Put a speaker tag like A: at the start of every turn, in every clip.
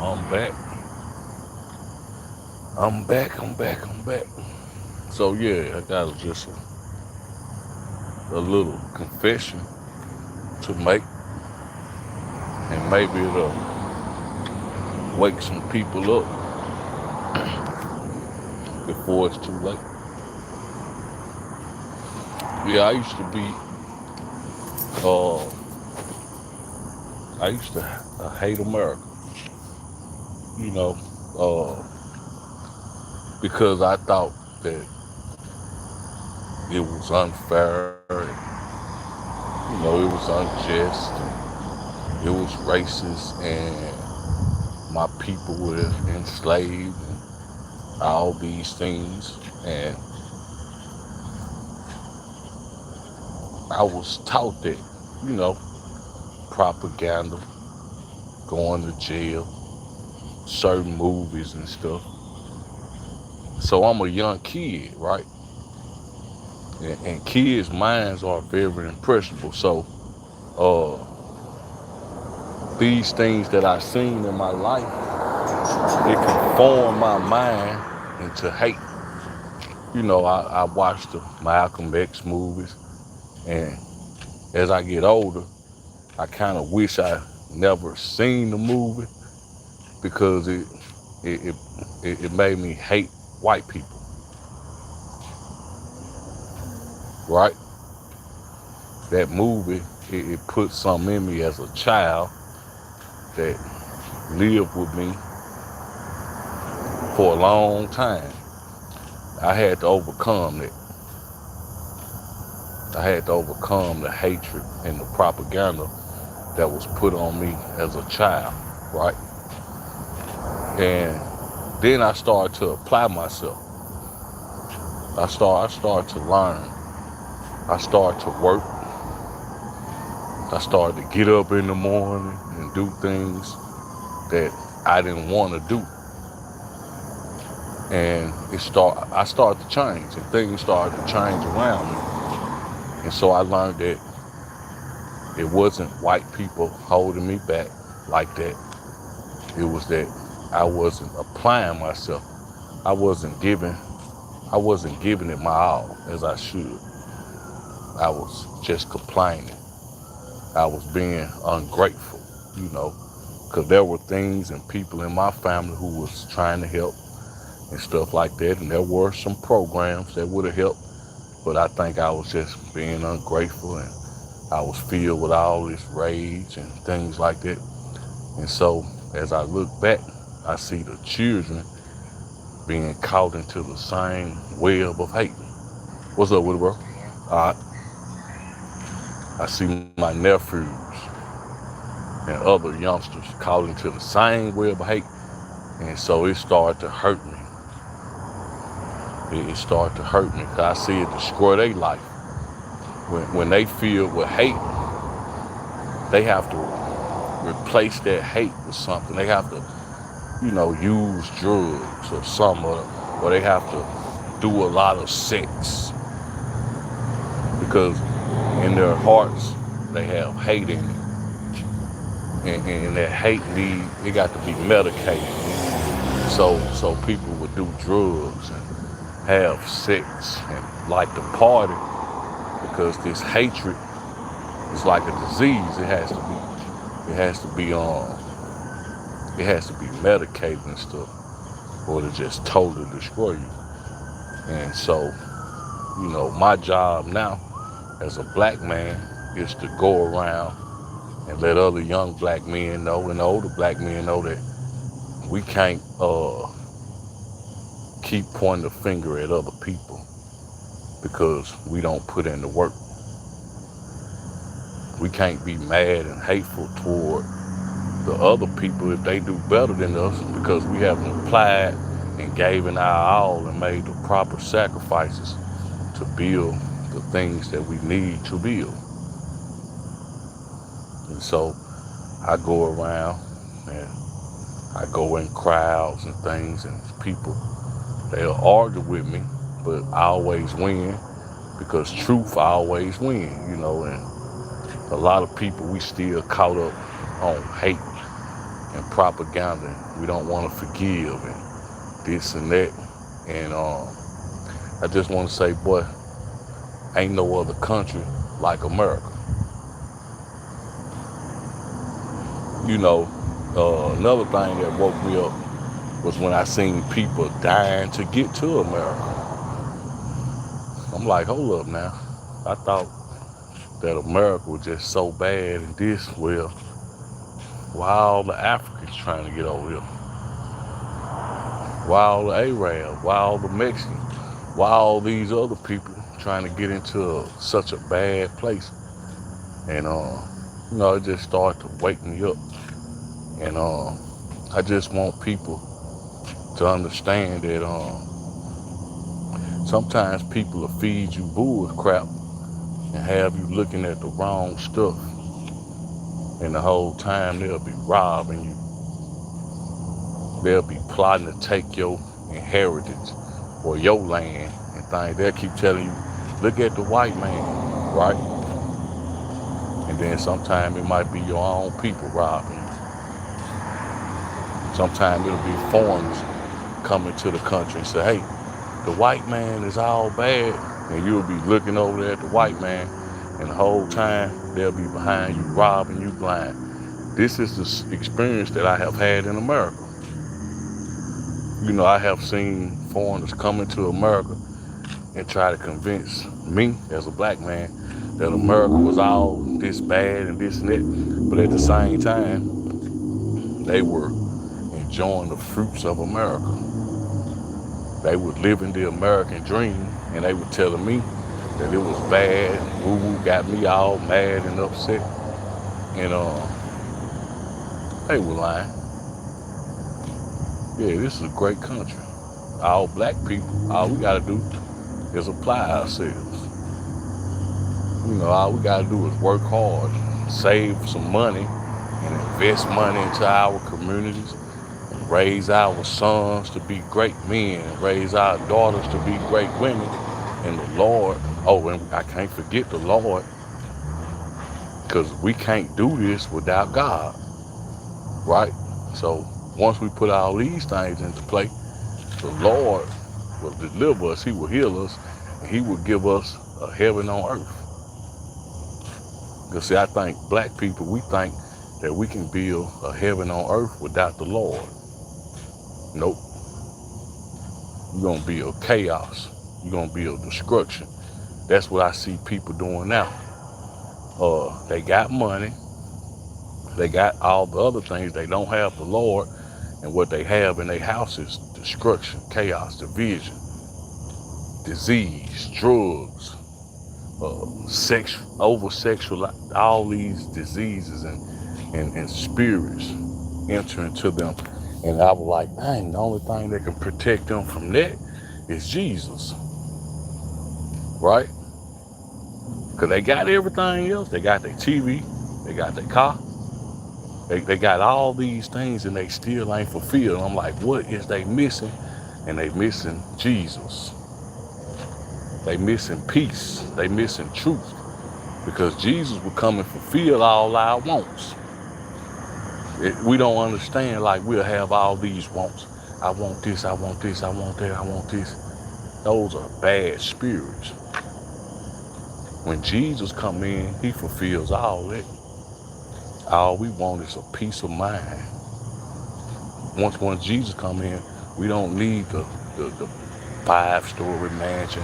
A: I'm back. I'm back. So yeah, I got just a little confession to make, and maybe it'll wake some people up before it's too late. Yeah, uh, I used to hate America, you know, uh, because I thought that it was unfair, and, it was unjust, it was racist, and my people were enslaved, and all these things. And I was taught that, you know, propaganda, going to jail, certain movies and stuff. So I'm a young kid, right? And kids' minds are very impressionable. So uh, these things that I seen in my life, it can form my mind into hate. I watched the Malcolm X movies, and as I get older, I kind of wish I never seen the movie because it, it it made me hate white people, right? That movie, it put something in me as a child that lived with me for a long time. I had to overcome it. I had to overcome the hatred and the propaganda that was put on me as a child, right? And then I started to apply myself. I started to learn. I started to work. I started to get up in the morning and do things that I didn't want to do. And I started to change, and things started to change around me. And so I learned that it wasn't white people holding me back like that. It was that I wasn't applying myself. I wasn't giving I wasn't giving it my all as I should. I was just complaining. I was being ungrateful, you know, because there were things and people in my family who was trying to help and stuff like that. And there were some programs that would have helped, but I think I was just being ungrateful, and I was filled with all this rage and things like that. And so as I look back, I see the children being caught into the same web of hate. What's up with it, bro? I see my nephews and other youngsters caught into the same web of hate. And so it started to hurt me. It started to hurt me because I see it destroy their life. When they feel with hate, they have to replace that hate with something. They have to, use drugs or something, or they have to do a lot of sex because in their hearts they have hate in it. And that hate it got to be medicated. So people would do drugs and have sex and like to party because this hatred is like a disease. It has to be medicated and stuff, or to just totally destroy you. And so, my job now as a black man is to go around and let other young black men know and older black men know that we can't keep pointing the finger at other people because we don't put in the work. We can't be mad and hateful toward the other people if they do better than us because we haven't applied and gave in our all and made the proper sacrifices to build the things that we need to build. And so I go around and I go in crowds and things, and people, they'll argue with me, but I always win because truth always wins, and a lot of people, we still caught up on hate and propaganda. We don't want to forgive and this and that. And I just want to say, boy, ain't no other country like America. You know, another thing that woke me up was when I seen people dying to get to America. I'm like, hold up now. I thought that America was just so bad and this. Well, why all the Africans trying to get over here? Why all the Arabs? Why all the Mexicans? Why all these other people trying to get into such a bad place? And it just started to wake me up. And I just want people to understand that sometimes people will feed you bull crap and have you looking at the wrong stuff. And the whole time they'll be robbing you. They'll be plotting to take your inheritance or your land and things. They'll keep telling you, look at the white man, right? And then sometimes it might be your own people robbing you. Sometimes it'll be foreigners coming to the country and say, hey, the white man is all bad. And you'll be looking over there at the white man, and the whole time they'll be behind you, robbing you blind. This is the experience that I have had in America. You know, I have seen foreigners come into America and try to convince me as a black man that America was all this bad and this and that. But at the same time, they were enjoying the fruits of America. They were living the American dream, and they were telling me that it was bad. Woo-woo got me all mad and upset. And they were lying. Yeah, this is a great country. All black people, all we gotta do is apply ourselves. You know, all we gotta do is work hard, save some money, and invest money into our communities, and raise our sons to be great men, and raise our daughters to be great women. And the Lord, and I can't forget the Lord, because we can't do this without God, right? So once we put all these things into play, the Lord will deliver us, he will heal us, and he will give us a heaven on earth. Because see, I think black people, we think that we can build a heaven on earth without the Lord. Nope. You're going to build chaos. You're going to build destruction. That's what I see people doing now. They got money. They got all the other things. They don't have the Lord. And what they have in their house is destruction, chaos, division, disease, drugs, over-sexual, all these diseases and spirits enter into them. And I was like, dang, the only thing that can protect them from that is Jesus, right? Because they got everything else. They got their TV, they got their car, they got all these things, and they still ain't fulfilled. And I'm like, what is they missing? And they missing Jesus. They missing peace. They missing truth. Because Jesus will come and fulfill all our wants. We don't understand, like we'll have all these wants. I want this, I want this, I want that, I want this. Those are bad spirits. When Jesus come in, he fulfills all that. All we want is a peace of mind. Once Jesus come in, we don't need the 5-story mansion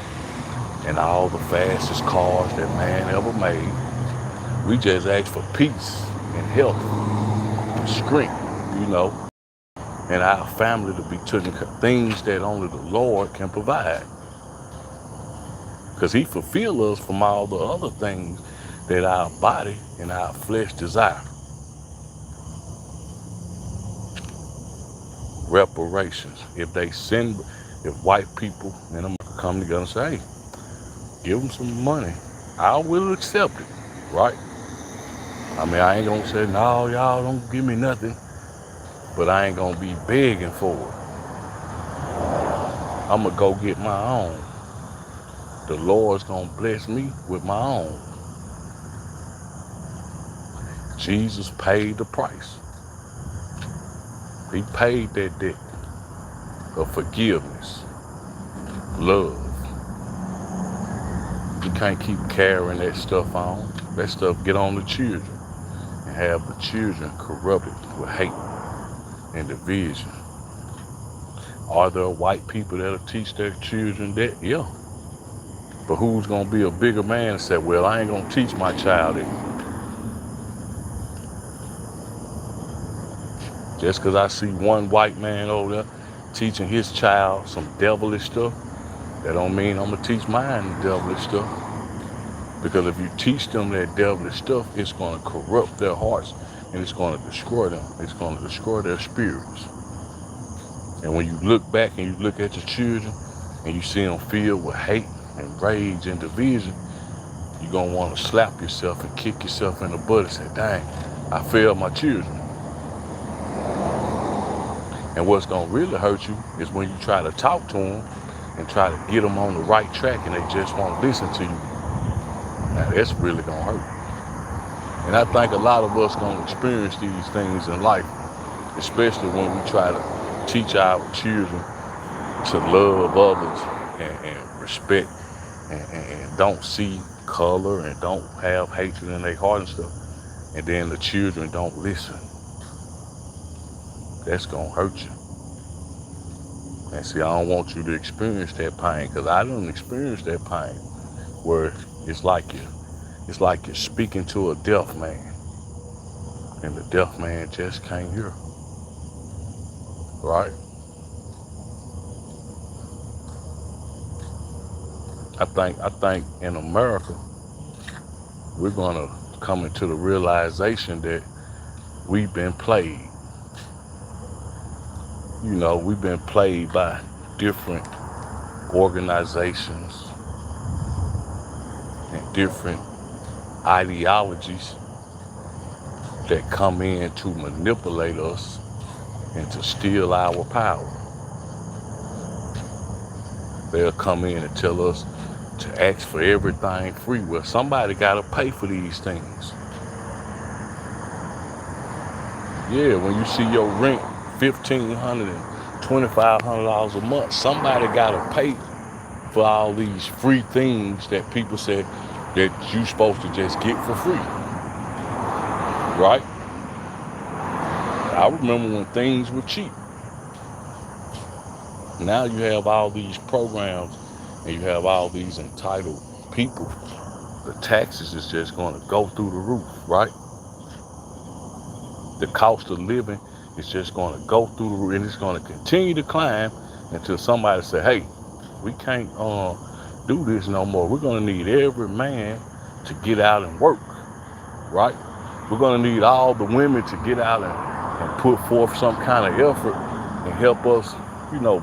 A: and all the fastest cars that man ever made. We just ask for peace and health and strength, and our family to be taken care of, things that only the Lord can provide. Because he fulfills us from all the other things that our body and our flesh desire. Reparations. If white people in America come together and say, hey, give them some money, I will accept it, right? I mean, I ain't gonna say, no, y'all don't give me nothing, but I ain't gonna be begging for it. I'm gonna go get my own. The Lord's gonna bless me with my own. Jesus paid the price. He paid that debt of forgiveness, love. You can't keep carrying that stuff on. That stuff get on the children and have the children corrupted with hate and division. Are there white people that'll teach their children that? Yeah. But who's gonna be a bigger man and say, well, I ain't gonna teach my child it. Just because I see one white man over there teaching his child some devilish stuff, that don't mean I'm gonna teach mine the devilish stuff. Because if you teach them that devilish stuff, it's gonna corrupt their hearts and it's gonna destroy them. It's gonna destroy their spirits. And when you look back and you look at your children and you see them filled with hate and rage and division, you're gonna wanna slap yourself and kick yourself in the butt and say, dang, I failed my children. And what's gonna really hurt you is when you try to talk to them and try to get them on the right track and they just won't listen to you. Now that's really gonna hurt. And I think a lot of us gonna experience these things in life, especially when we try to teach our children to love others and respect and don't see color and don't have hatred in their heart and stuff. And then the children don't listen. That's gonna hurt you. And see, I don't want you to experience that pain, because I didn't experience that pain where it's like you're speaking to a deaf man and the deaf man just can't hear. Right? I think in America we're gonna come into the realization that we've been played. You know, we've been played by different organizations and different ideologies that come in to manipulate us and to steal our power. They'll come in and tell us to ask for everything free. Well, somebody gotta pay for these things. Yeah, when you see your rent $1,500 and $2,500 a month, somebody gotta pay for all these free things that people say that you supposed to just get for free. Right? I remember when things were cheap. Now you have all these programs and you have all these entitled people. The taxes is just going to go through the roof, right? The cost of living is just going to go through the roof, and it's going to continue to climb until somebody say, hey, we can't do this no more. We're going to need every man to get out and work, right? We're going to need all the women to get out and put forth some kind of effort and help us,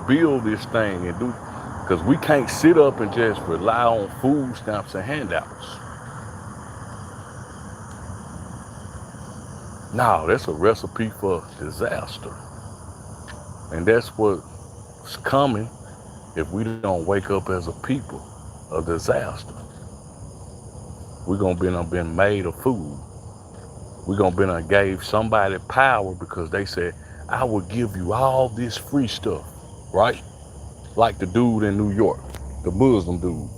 A: build this thing and do, because we can't sit up and just rely on food stamps and handouts. No, that's a recipe for disaster. And that's what's coming if we don't wake up as a people, a disaster. We're going to be made a fool. We're going to be gave somebody power because they said, I will give you all this free stuff, right? Like the dude in New York, the Muslim dude.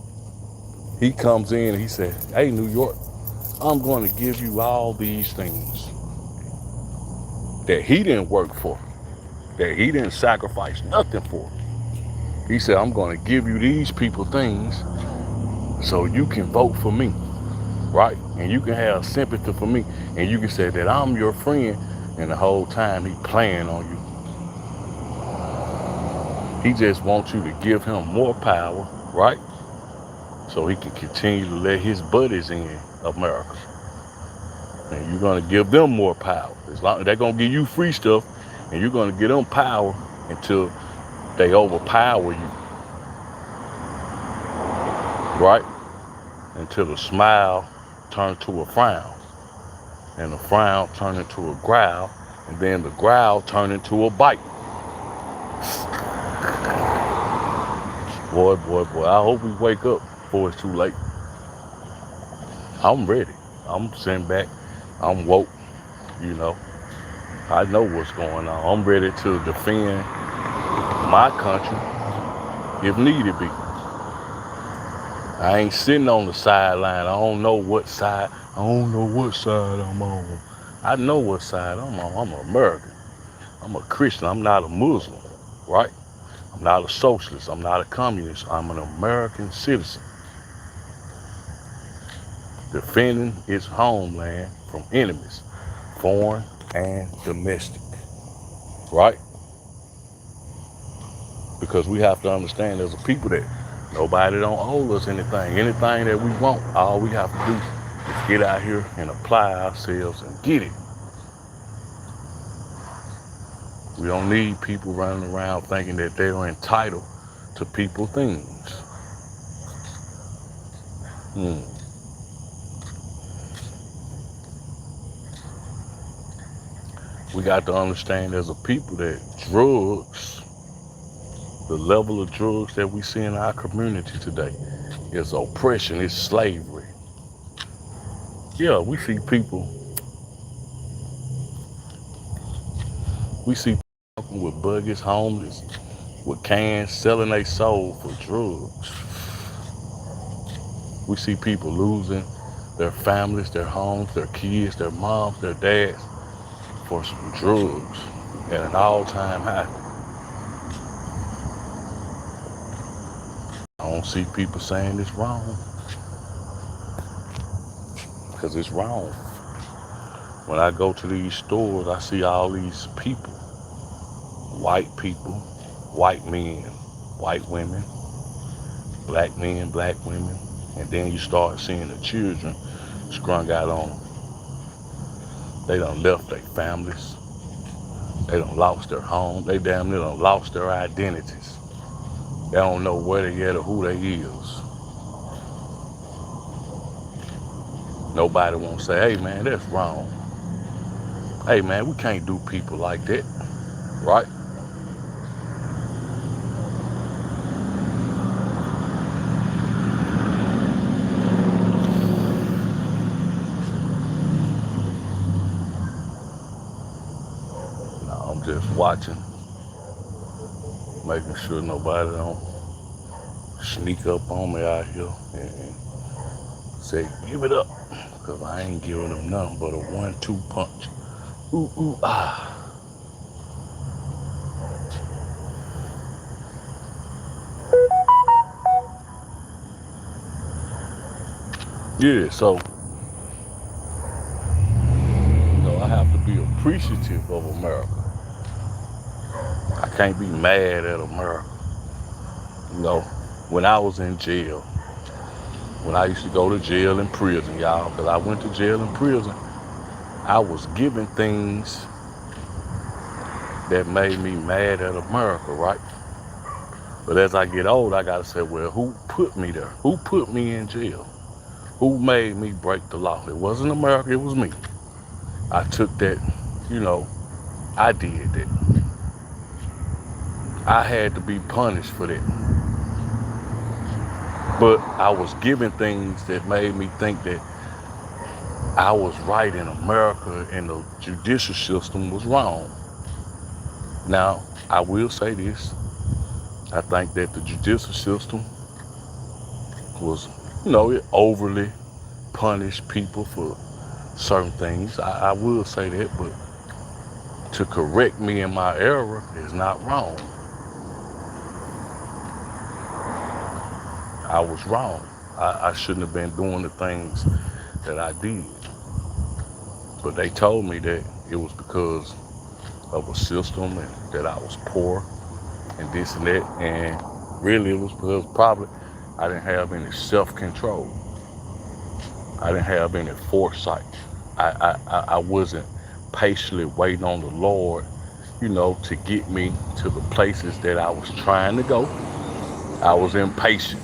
A: He comes in and he said, hey, New York, I'm going to give you all these things that he didn't work for, that he didn't sacrifice nothing for. He said, I'm going to give you these people things so you can vote for me, right? And you can have sympathy for me, and you can say that I'm your friend, and the whole time he playing on you. He just wants you to give him more power, right? So he can continue to let his buddies in America. And you're going to give them more power. As long as they're going to give you free stuff, and you're going to give them power until they overpower you. Right? Until the smile turns to a frown. And the frown turns into a growl. And then the growl turns into a bite. Boy. I hope we wake up before it's too late. I'm ready. I'm sitting back. I'm woke, I know what's going on. I'm ready to defend my country if needed be. I ain't sitting on the sideline. I don't know what side. I don't know what side I'm on. I know what side I'm on. I'm an American. I'm a Christian. I'm not a Muslim, right? I'm not a socialist. I'm not a communist. I'm an American citizen defending its homeland from enemies, foreign and domestic, right? Because we have to understand there's a people that nobody don't owe us anything. Anything that we want, all we have to do is get out here and apply ourselves and get it. We don't need people running around thinking that they are entitled to people's things. We got to understand as a people that drugs, the level of drugs that we see in our community today is oppression, it's slavery. Yeah, we see people with buggies, homeless, with cans selling their soul for drugs. We see people losing their families, their homes, their kids, their moms, their dads for some drugs at an all-time high. I don't see people saying it's wrong, because it's wrong. When I go to these stores, I see all these people, white men, white women, black men, black women, and then you start seeing the children strung out on them. They done left their families. They done lost their home. They damn near done lost their identities. They don't know where they at or who they is. Nobody won't say, hey man, that's wrong. Hey man, we can't do people like that, right? No, I'm just watching, making sure nobody don't sneak up on me out here and say, give it up, because I ain't giving them nothing but a 1-2 punch. Ooh, ooh, ah. Yeah, so, I have to be appreciative of America. I can't be mad at America. When I was in jail, when I used to go to jail and prison, y'all, because I went to jail and prison, I was given things that made me mad at America, right? But as I get old, I gotta say, well, who put me there? Who put me in jail? Who made me break the law? It wasn't America, it was me. I took that, I did that. I had to be punished for that. But I was given things that made me think that I was right in America and the judicial system was wrong. Now, I will say this. I think that the judicial system was, it overly punished people for certain things. I will say that, but to correct me in my error is not wrong. I was wrong. I shouldn't have been doing the things that I did. But they told me that it was because of a system and that I was poor and this and that. And really it was because probably I didn't have any self-control. I didn't have any foresight. I wasn't patiently waiting on the Lord, to get me to the places that I was trying to go. I was impatient.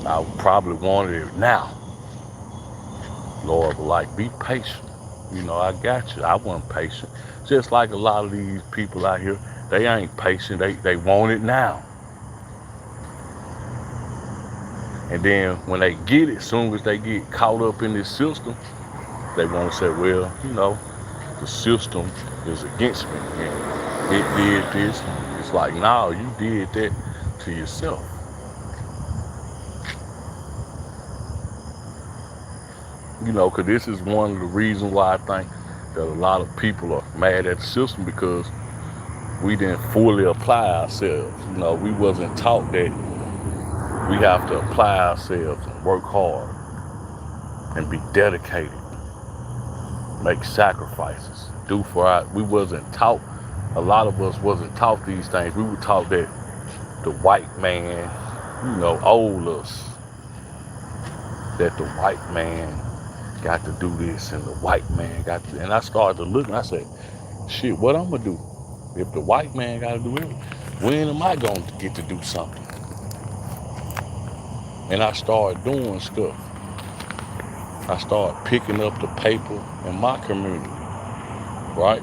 A: I probably wanted it now. Lord was like, be patient. I got you. I wasn't patient. Just like a lot of these people out here, they ain't patient. They want it now. And then when they get it, as soon as they get caught up in this system, they want to say, well, the system is against me and it did this. It's like, nah, you did that to yourself. You know, because this is one of the reasons why I think that a lot of people are mad at the system, because we didn't fully apply ourselves. You know, we wasn't taught that we have to apply ourselves and work hard and be dedicated, make sacrifices, do for our. We wasn't taught. A lot of us wasn't taught these things. We were taught that the white man, owed us. That the white man got to do this and the white man got to. And I started to look and I said, shit, what I'm gonna do if the white man got to do everything? When am I gonna get to do something? And I started doing stuff. I started picking up the paper in my community, right?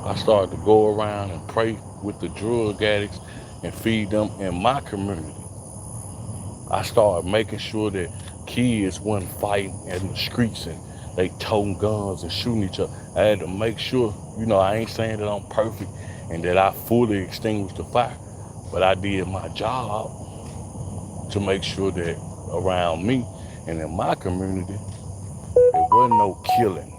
A: I started to go around and pray with the drug addicts and feed them in my community. I started making sure that kids wasn't fighting in the streets and they toting guns and shooting each other. I had to make sure, I ain't saying that I'm perfect and that I fully extinguished the fire, but I did my job to make sure that around me and in my community, there wasn't no killing.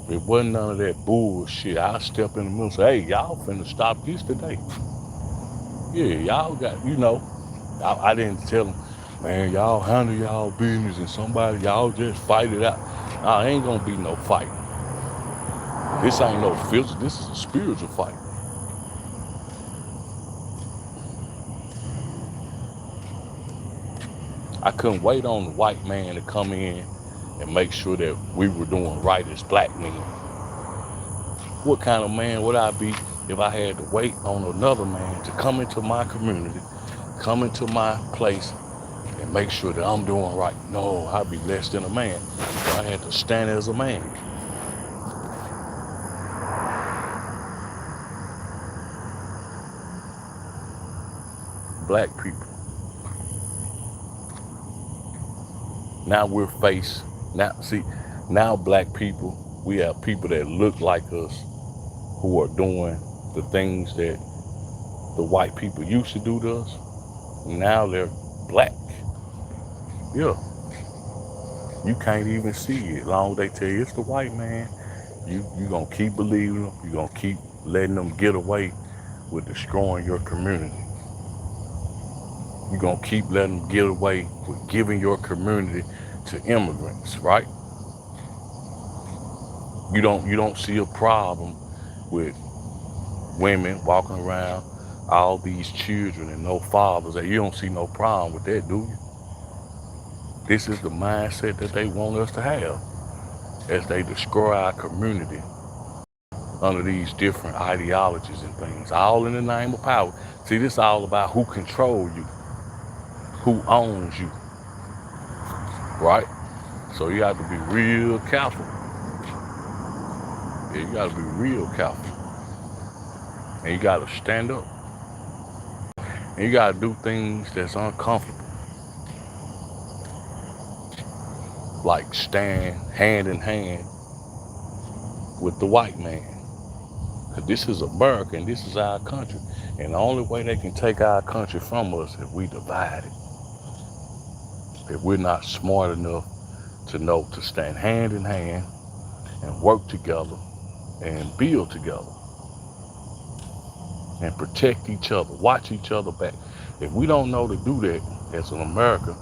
A: There wasn't none of that bullshit. I step in the middle and say, hey, y'all finna stop this today. Yeah, y'all got, I didn't tell them, man, y'all handle y'all business and y'all just fight it out. Nah, ain't gonna be no fight. This ain't no physical, this is a spiritual fight. I couldn't wait on the white man to come in and make sure that we were doing right as black men. What kind of man would I be if I had to wait on another man to come into my community, come into my place, and make sure that I'm doing right? No, I'd be less than a man. So I had to stand as a man. Black people. Now we're faced. Now black people, we have people that look like us who are doing the things that the white people used to do to us. Now they're black. Yeah. You can't even see it. As long as they tell you it's the white man, you gonna keep believing them. You gonna keep letting them get away with destroying your community. You gonna keep letting them get away with giving your community to immigrants, right? You don't see a problem with women walking around, all these children and no fathers. You don't see no problem with that, do you? This is the mindset that they want us to have as they destroy our community under these different ideologies and things, all in the name of power. See, this is all about who controls you, who owns you, right? So you have to be real careful. Yeah, you got to be real careful. And you got to stand up. And you got to do things that's uncomfortable. Like stand hand in hand with the white man. Because this is America and this is our country. And the only way they can take our country from us is if we divide it. If we're not smart enough to know to stand hand in hand and work together and build together and protect each other, watch each other back. If we don't know to do that as an America,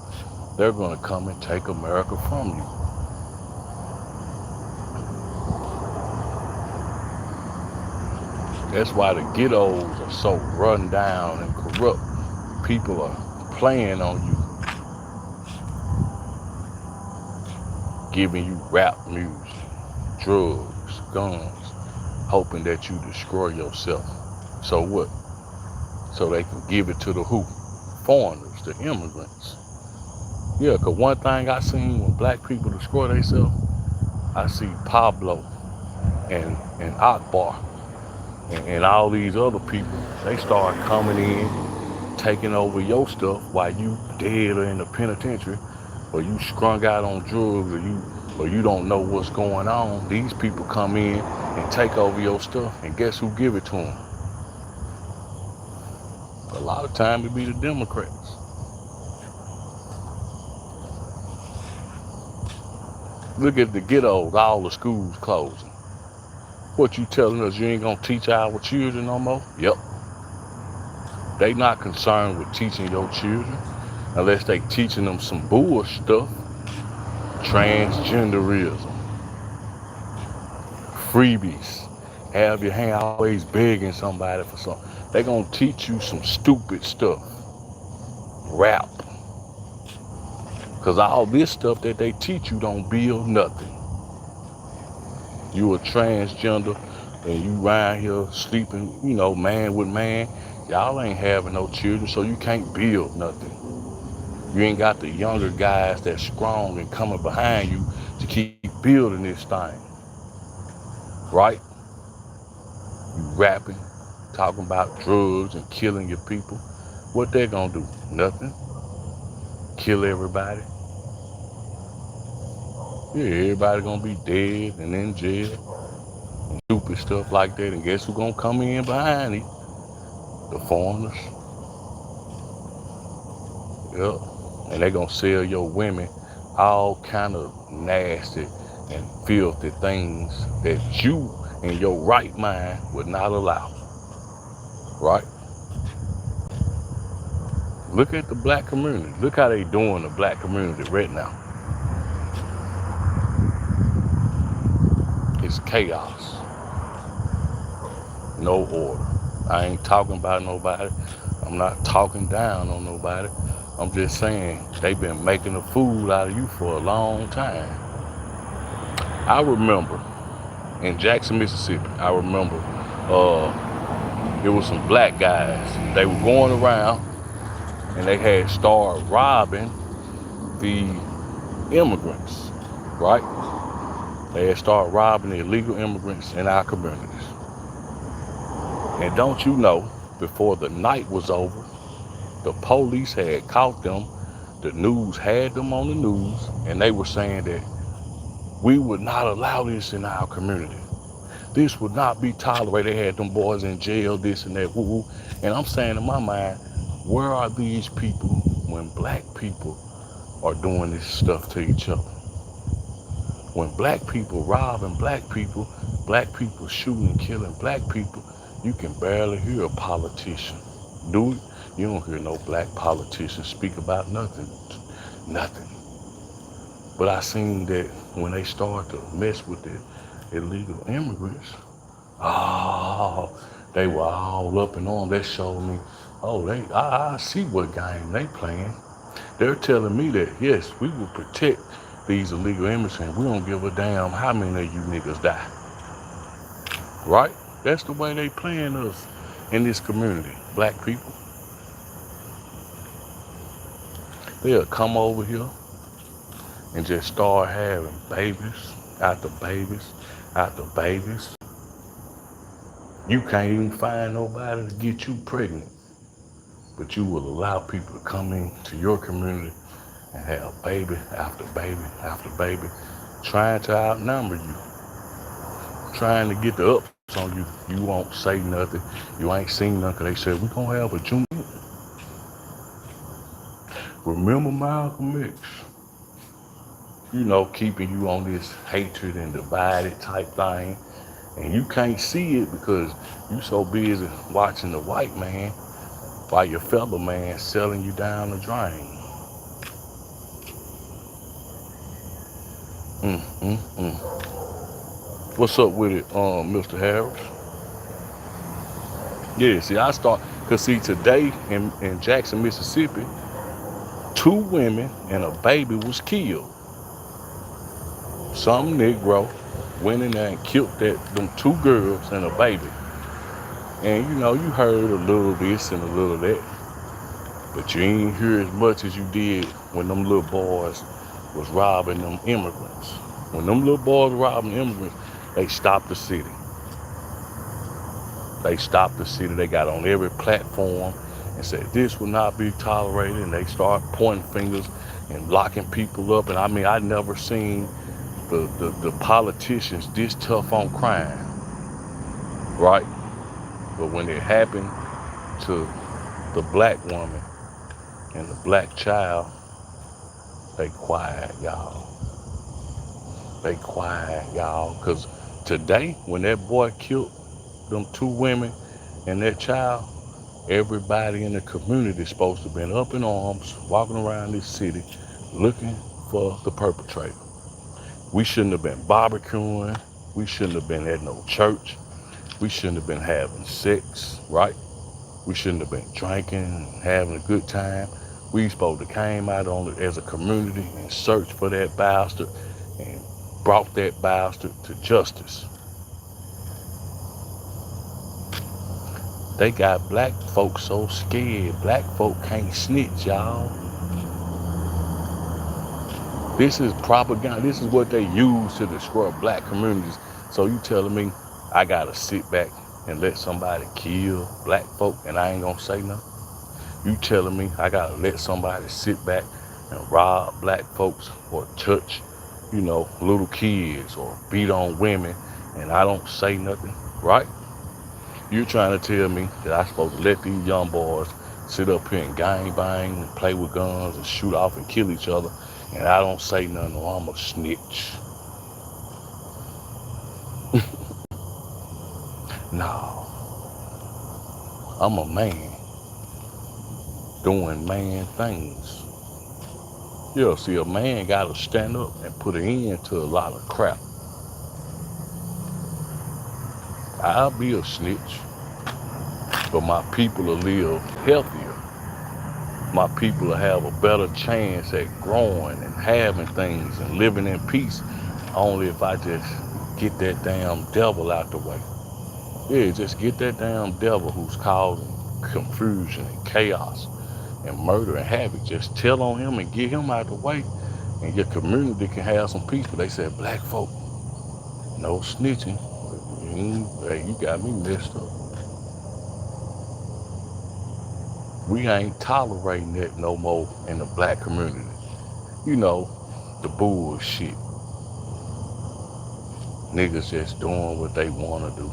A: they're going to come and take America from you. That's why the ghettos are so run down and corrupt. People are playing on you, giving you rap music, drugs, guns, hoping that you destroy yourself. So what? So they can give it to the who? Foreigners, the immigrants. Yeah, because one thing I seen when black people destroy themselves, I see Pablo and Akbar and all these other people, they start coming in, taking over your stuff while you dead or in the penitentiary, or you strung out on drugs, or you or you don't know what's going on, these people come in and take over your stuff, and guess who give it to them? A lot of time it be the Democrats. Look at the ghettos, all the schools closing. What you telling us, you ain't gonna teach our children no more? Yep. They not concerned with teaching your children unless they teaching them some bull stuff. Transgenderism, freebies, have your hand always begging somebody for something. They gonna teach you some stupid stuff. Rap. Cause all this stuff that they teach you don't build nothing. You a transgender and you around here sleeping, man with man. Y'all ain't having no children, so you can't build nothing. You ain't got the younger guys that's strong and coming behind you to keep building this thing. Right? You rapping, talking about drugs and killing your people. What they gonna do? Nothing. Kill everybody. Yeah, everybody gonna be dead and in jail and stupid stuff like that. And guess who gonna come in behind it? The foreigners. Yep. And they gonna sell your women all kind of nasty and filthy things that you in your right mind would not allow. Right? Look at the black community. Look how they doing the black community right now. It's chaos. No order. I ain't talking about nobody. I'm not talking down on nobody. I'm just saying they've been making a fool out of you for a long time. I remember in Jackson, Mississippi, it was some black guys. They were going around and they had started robbing the immigrants, right? They had started robbing the illegal immigrants in our communities. And don't you know, before the night was over, the police had caught them, the news had them on the news, and they were saying that we would not allow this in our community. This would not be tolerated. They had them boys in jail, this and that, woo-woo. And I'm saying in my mind, where are these people when black people are doing this stuff to each other? When black people robbing black people shooting and killing black people, you can barely hear a politician do it. You don't hear no black politician speak about nothing. But I seen that when they start to mess with the illegal immigrants, they were all up and on. That showed me, I see what game they playing. They're telling me that, yes, we will protect these illegal immigrants and we don't give a damn how many of you niggas die. Right? That's the way they playing us in this community, black people. They'll come over here and just start having babies after babies after babies. You can't even find nobody to get you pregnant, but you will allow people to come into your community and have baby after baby after baby, trying to outnumber you, trying to get the ups on you. You won't say nothing. You ain't seen nothing. They said, we're going to have a junior. Remember Malcolm X? Keeping you on this hatred and divided type thing. And you can't see it because you so busy watching the white man while your fellow man selling you down the drain. What's up with it, Mr. Harris? Yeah, see, today in Jackson, Mississippi, 2 women and a baby was killed. Some Negro went in there and killed them 2 girls and a baby. And you heard a little this and a little that, but you ain't hear as much as you did when them little boys was robbing them immigrants. When them little boys robbing immigrants, they stopped the city. They stopped the city. They got on every platform and said this will not be tolerated. And they start pointing fingers and locking people up. And I mean, I never seen the politicians this tough on crime, right? But when it happened to the black woman and the black child, they quiet, y'all. They quiet, y'all. Because today, when that boy killed them two women and that child, everybody in the community is supposed to have been up in arms, walking around this city, looking for the perpetrator. We shouldn't have been barbecuing. We shouldn't have been at no church. We shouldn't have been having sex, right? We shouldn't have been drinking and having a good time. We supposed to came out on it as a community and searched for that bastard and brought that bastard to justice. They got black folks so scared. Black folk can't snitch, y'all. This is propaganda. This is what they use to destroy black communities. So you telling me I gotta sit back and let somebody kill black folk and I ain't gonna say nothing? You telling me I gotta let somebody sit back and rob black folks or touch, little kids or beat on women and I don't say nothing, right? You trying to tell me that I'm supposed to let these young boys sit up here and gang bang and play with guns and shoot off and kill each other and I don't say nothing or I'm a snitch? No, I'm a man doing man things. Yeah, see, a man gotta stand up and put an end to a lot of crap. I'll be a snitch, but my people will live healthier. My people will have a better chance at growing and having things and living in peace only if I just get that damn devil out the way. Yeah, just get that damn devil who's causing confusion and chaos and murder and havoc. Just tell on him and get him out the way and your community can have some peace. But they said, black folk, no snitching. Hey, you got me messed up. We ain't tolerating that no more in the black community. The bullshit. Niggas just doing what they want to do.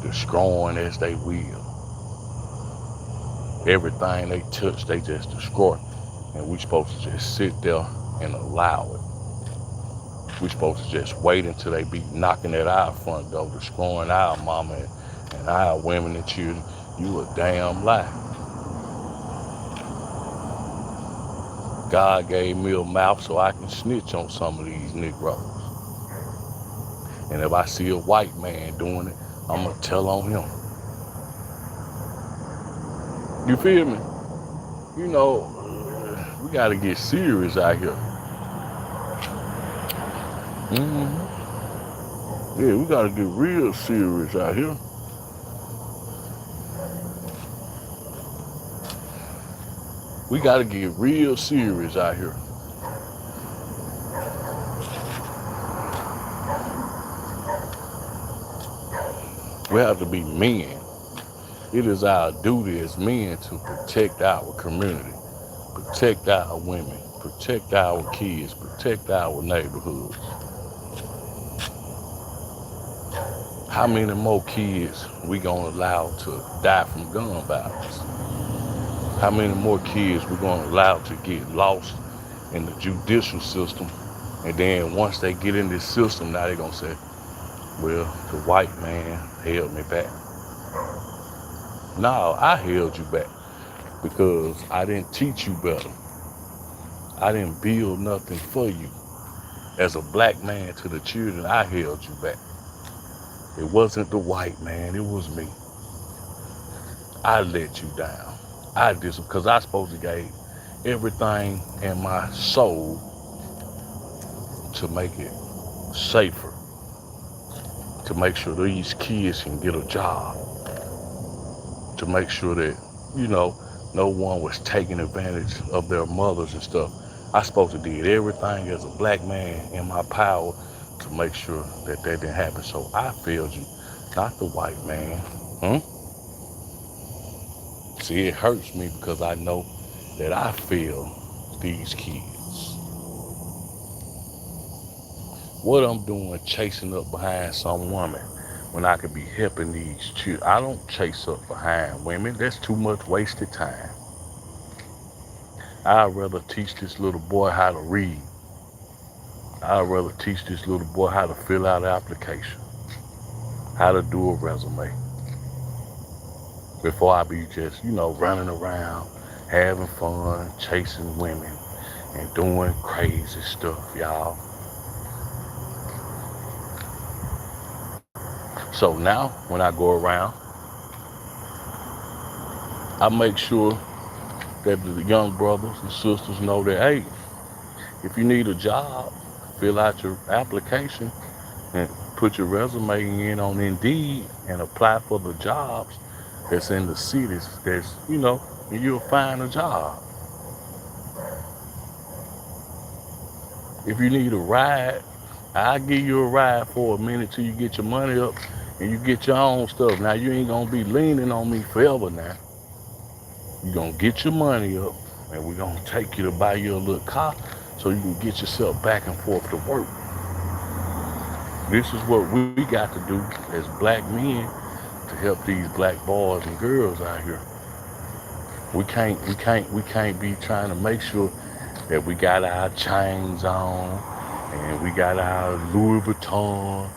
A: Destroying as they will. Everything they touch, they just destroy. And we supposed to just sit there and allow it. We supposed to just wait until they be knocking at our front door, destroying our mama and our women and children. You a damn lie. God gave me a mouth so I can snitch on some of these Negroes. And if I see a white man doing it, I'm going to tell on him. You feel me? We got to get serious out here. Yeah, we got to get real serious out here. We got to get real serious out here. We have to be men. It is our duty as men to protect our community, protect our women, protect our kids, protect our neighborhoods. How many more kids we gonna allow to die from gun violence? How many more kids we gonna allow to get lost in the judicial system? And then once they get in this system, now they gonna say, well, the white man held me back. No, I held you back because I didn't teach you better. I didn't build nothing for you. As a black man to the children, I held you back. It wasn't the white man, it was me. I let you down. I did because I supposed to give everything in my soul to make it safer, to make sure these kids can get a job, to make sure that, no one was taking advantage of their mothers and stuff. I supposed to did everything as a black man in my power to make sure that didn't happen. So I failed you, not the white man. See, it hurts me because I know that I failed these kids. What I'm doing chasing up behind some woman when I could be helping these children. I don't chase up behind women. That's too much wasted time. I'd rather teach this little boy how to read. I'd rather teach this little boy how to fill out an application, how to do a resume, before I be just, running around, having fun, chasing women, and doing crazy stuff, y'all. So now, when I go around, I make sure that the young brothers and sisters know that, hey, if you need a job, fill out your application and put your resume in on Indeed and apply for the jobs that's in the cities and you'll find a job. If you need a ride, I'll give you a ride for a minute till you get your money up and you get your own stuff. Now, you ain't gonna be leaning on me forever now. You're gonna get your money up and we're gonna take you to buy you a little car so you can get yourself back and forth to work. This is what we got to do as black men to help these black boys and girls out here. We can't be trying to make sure that we got our chains on and we got our Louis Vuitton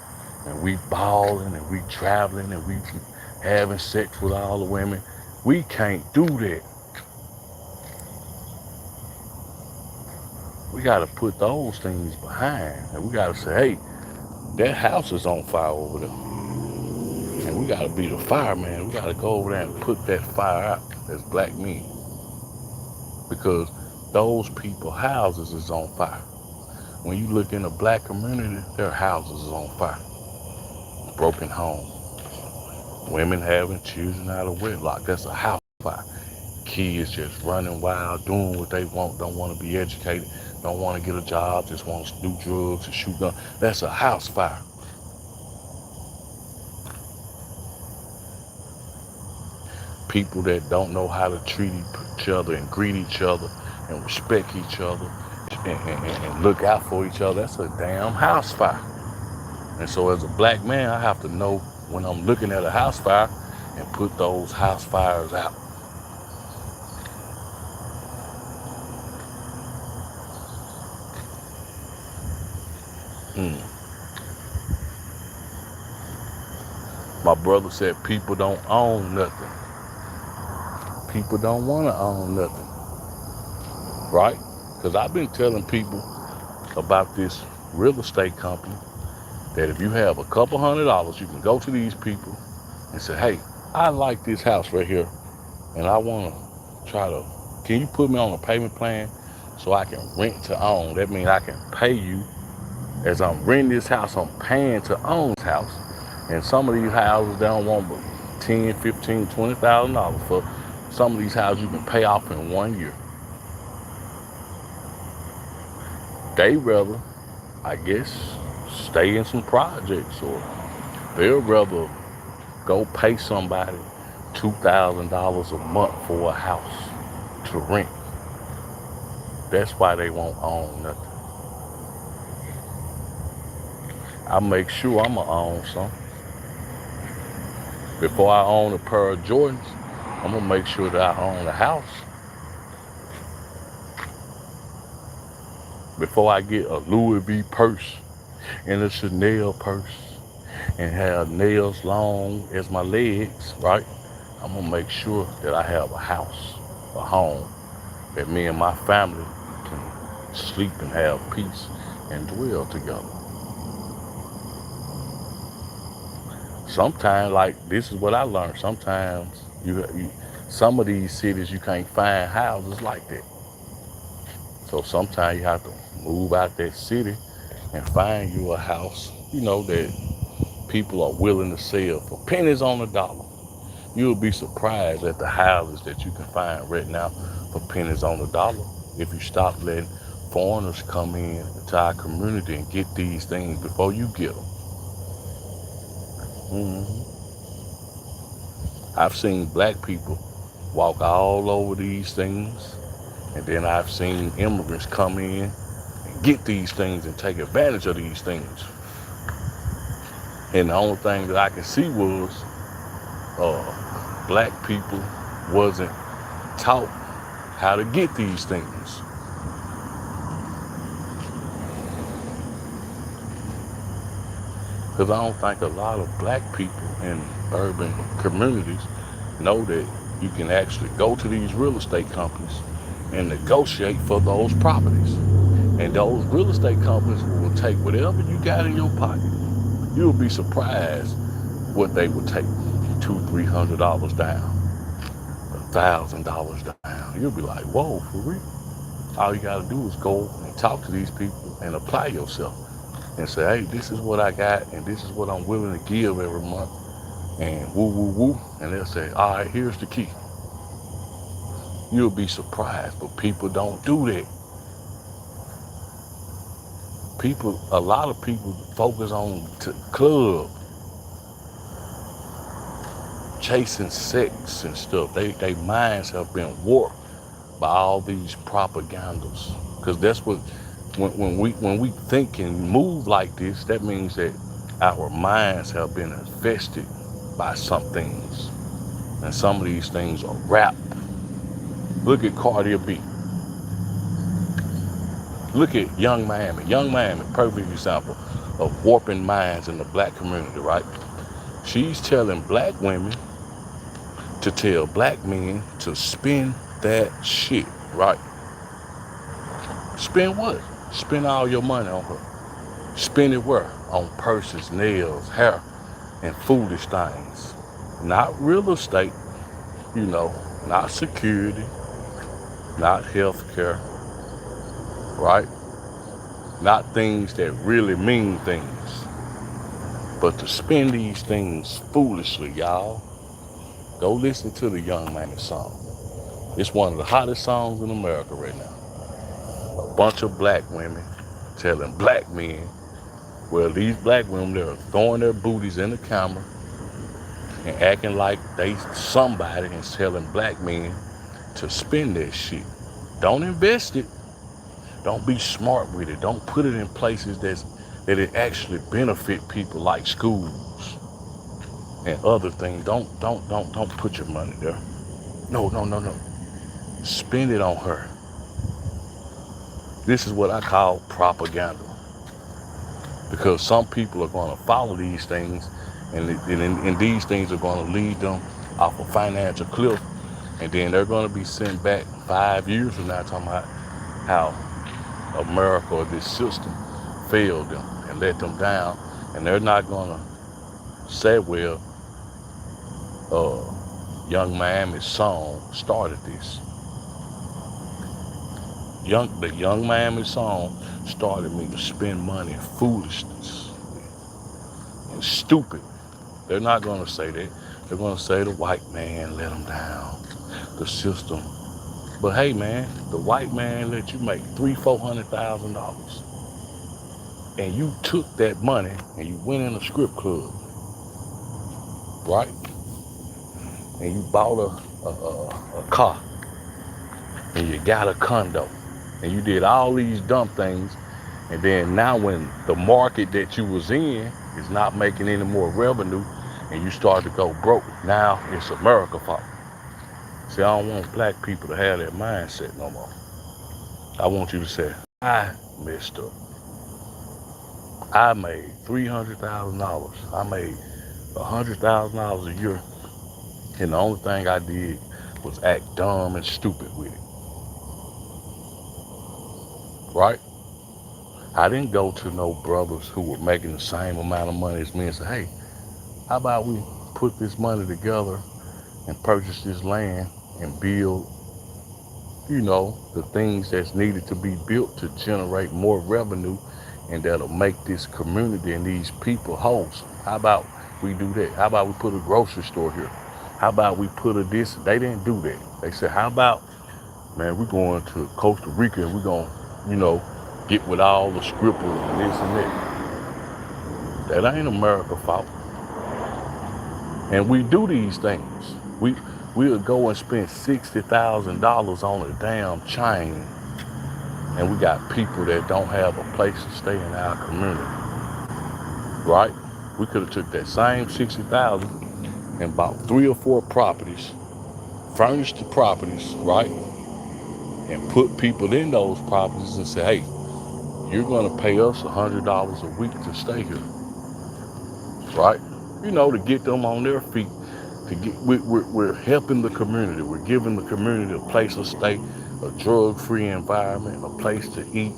A: and we balling and we traveling and we having sex with all the women. We can't do that. We got to put those things behind and we got to say, hey, that house is on fire over there. And we got to be the fireman. We got to go over there and put that fire out as black men. Because those people's houses is on fire. When you look in the black community, their houses is on fire. Broken homes. Women having children out of wedlock. That's a house fire. Kids just running wild, doing what they want, don't want to be educated, don't want to get a job, just want to do drugs and shoot guns. That's a house fire. People that don't know how to treat each other and greet each other and respect each other and look out for each other, that's a damn house fire. And so as a black man, I have to know when I'm looking at a house fire and put those house fires out. Mm. My brother said people don't own nothing. People don't want to own nothing, right? Because I've been telling people about this real estate company that if you have a couple $100, you can go to these people and say, hey, I like this house right here and I want to can you put me on a payment plan so I can rent to own? That means I can pay you as I'm renting this house, I'm paying to own this house. And some of these houses, they don't want but $10, $15, $20,000 for. Some of these houses you can pay off in 1 year. They rather, I guess, stay in some projects, or they'll rather go pay somebody $2,000 a month for a house to rent. That's why they won't own nothing. I make sure I'ma own some. Before I own a pair of Jordans, I'm gonna make sure that I own a house. Before I get a Louis V purse and a Chanel purse and have nails long as my legs, right? I'm gonna make sure that I have a house, a home, that me and my family can sleep and have peace and dwell together. Sometimes, like, this is what I learned. Sometimes some of these cities you can't find houses like that. So sometimes you have to move out that city and find you a house, that people are willing to sell for pennies on the dollar. You'll be surprised at the houses that you can find right now for pennies on the dollar if you stop letting foreigners come into our community and get these things before you get them. hmm I've seen black people walk all over these things, and then I've seen immigrants come in and get these things and take advantage of these things. And the only thing that I could see was black people wasn't taught how to get these things. Because I don't think a lot of black people in urban communities know that you can actually go to these real estate companies and negotiate for those properties. And those real estate companies will take whatever you got in your pocket. You'll be surprised what they would take. $200-300 down, $1,000 down. You'll be like, whoa, for real? All you gotta do is go and talk to these people and apply yourself and say, hey, this is what I got and this is what I'm willing to give every month. And woo, woo, woo. And they'll say, all right, here's the key. You'll be surprised, but people don't do that. A lot of people focus on club, chasing sex and stuff. Their minds have been warped by all these propagandas. Because that's what, when we think and move like this, that means that our minds have been infested by some things. And some of these things are rap. Look at Cardi B. Look at Young Miami. Young Miami, perfect example of warping minds in the black community, right? She's telling black women to tell black men to spend that shit, right? Spend what? Spend all your money on her. Spend it where? On purses, nails, hair, and foolish things. Not real estate, not security, not health care, right? Not things that really mean things. But to spend these things foolishly, y'all. Go listen to the Young Miami song. It's one of the hottest songs in America right now. A bunch of black women telling black men, well, these black women, they're throwing their booties in the camera and acting like they somebody and telling black men to spend that shit. Don't invest it. Don't be smart with it. Don't put it in places that it actually benefit people, like schools and other things. Don't put your money there. No. Spend it on her. This is what I call propaganda. Because some people are going to follow these things, and these things are going to lead them off a financial cliff, and then they're going to be sent back 5 years from now talking about how America or this system failed them and let them down, and they're not going to say, well, Young Miami's song started this. The Young Miami song started me to spend money in foolishness and stupid. They're not going to say that. They're going to say the white man let them down, the system. But hey, man, the white man let you make $300,000-400,000, and you took that money and you went in a strip club, right? And you bought a car, and you got a condo, and you did all these dumb things, and then now when the market that you was in is not making any more revenue, and you start to go broke, now it's America's fault. See, I don't want black people to have that mindset no more. I want you to say, I messed up. I made $300,000. I made $100,000 a year, and the only thing I did was act dumb and stupid with it. Right? I didn't go to no brothers who were making the same amount of money as me and say, hey, how about we put this money together and purchase this land and build, the things that's needed to be built to generate more revenue, and that'll make this community and these people wholesome. How about we do that? How about we put a grocery store here? How about we put a this? They didn't do that. They said, how about, man, we're going to Costa Rica and we're going to, get with all the strippers and this and that. That ain't America's fault. And we do these things. We'll go and spend $60,000 on a damn chain and we got people that don't have a place to stay in our community, right? We could have took that same 60,000 and bought 3 or 4 properties, furnished the properties, right? And put people in those properties and say, hey, you're gonna pay us $100 a week to stay here, right? To get them on their feet. We're helping the community. We're giving the community a place to stay, a drug-free environment, a place to eat,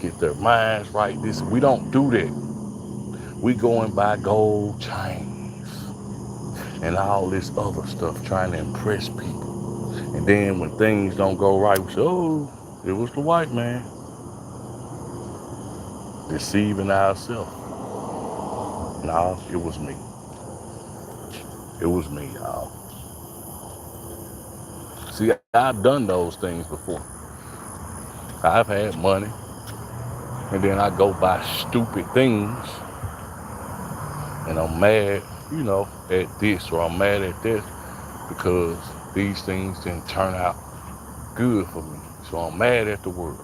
A: get their minds right. We don't do that. We go and buy gold chains and all this other stuff trying to impress people. And then when things don't go right, we say, oh, it was the white man. Deceiving ourselves. No, it was me. It was me, y'all. See, I've done those things before. I've had money, and then I go buy stupid things, and I'm mad, at this, or I'm mad at this because these things didn't turn out good for me. So I'm mad at the world.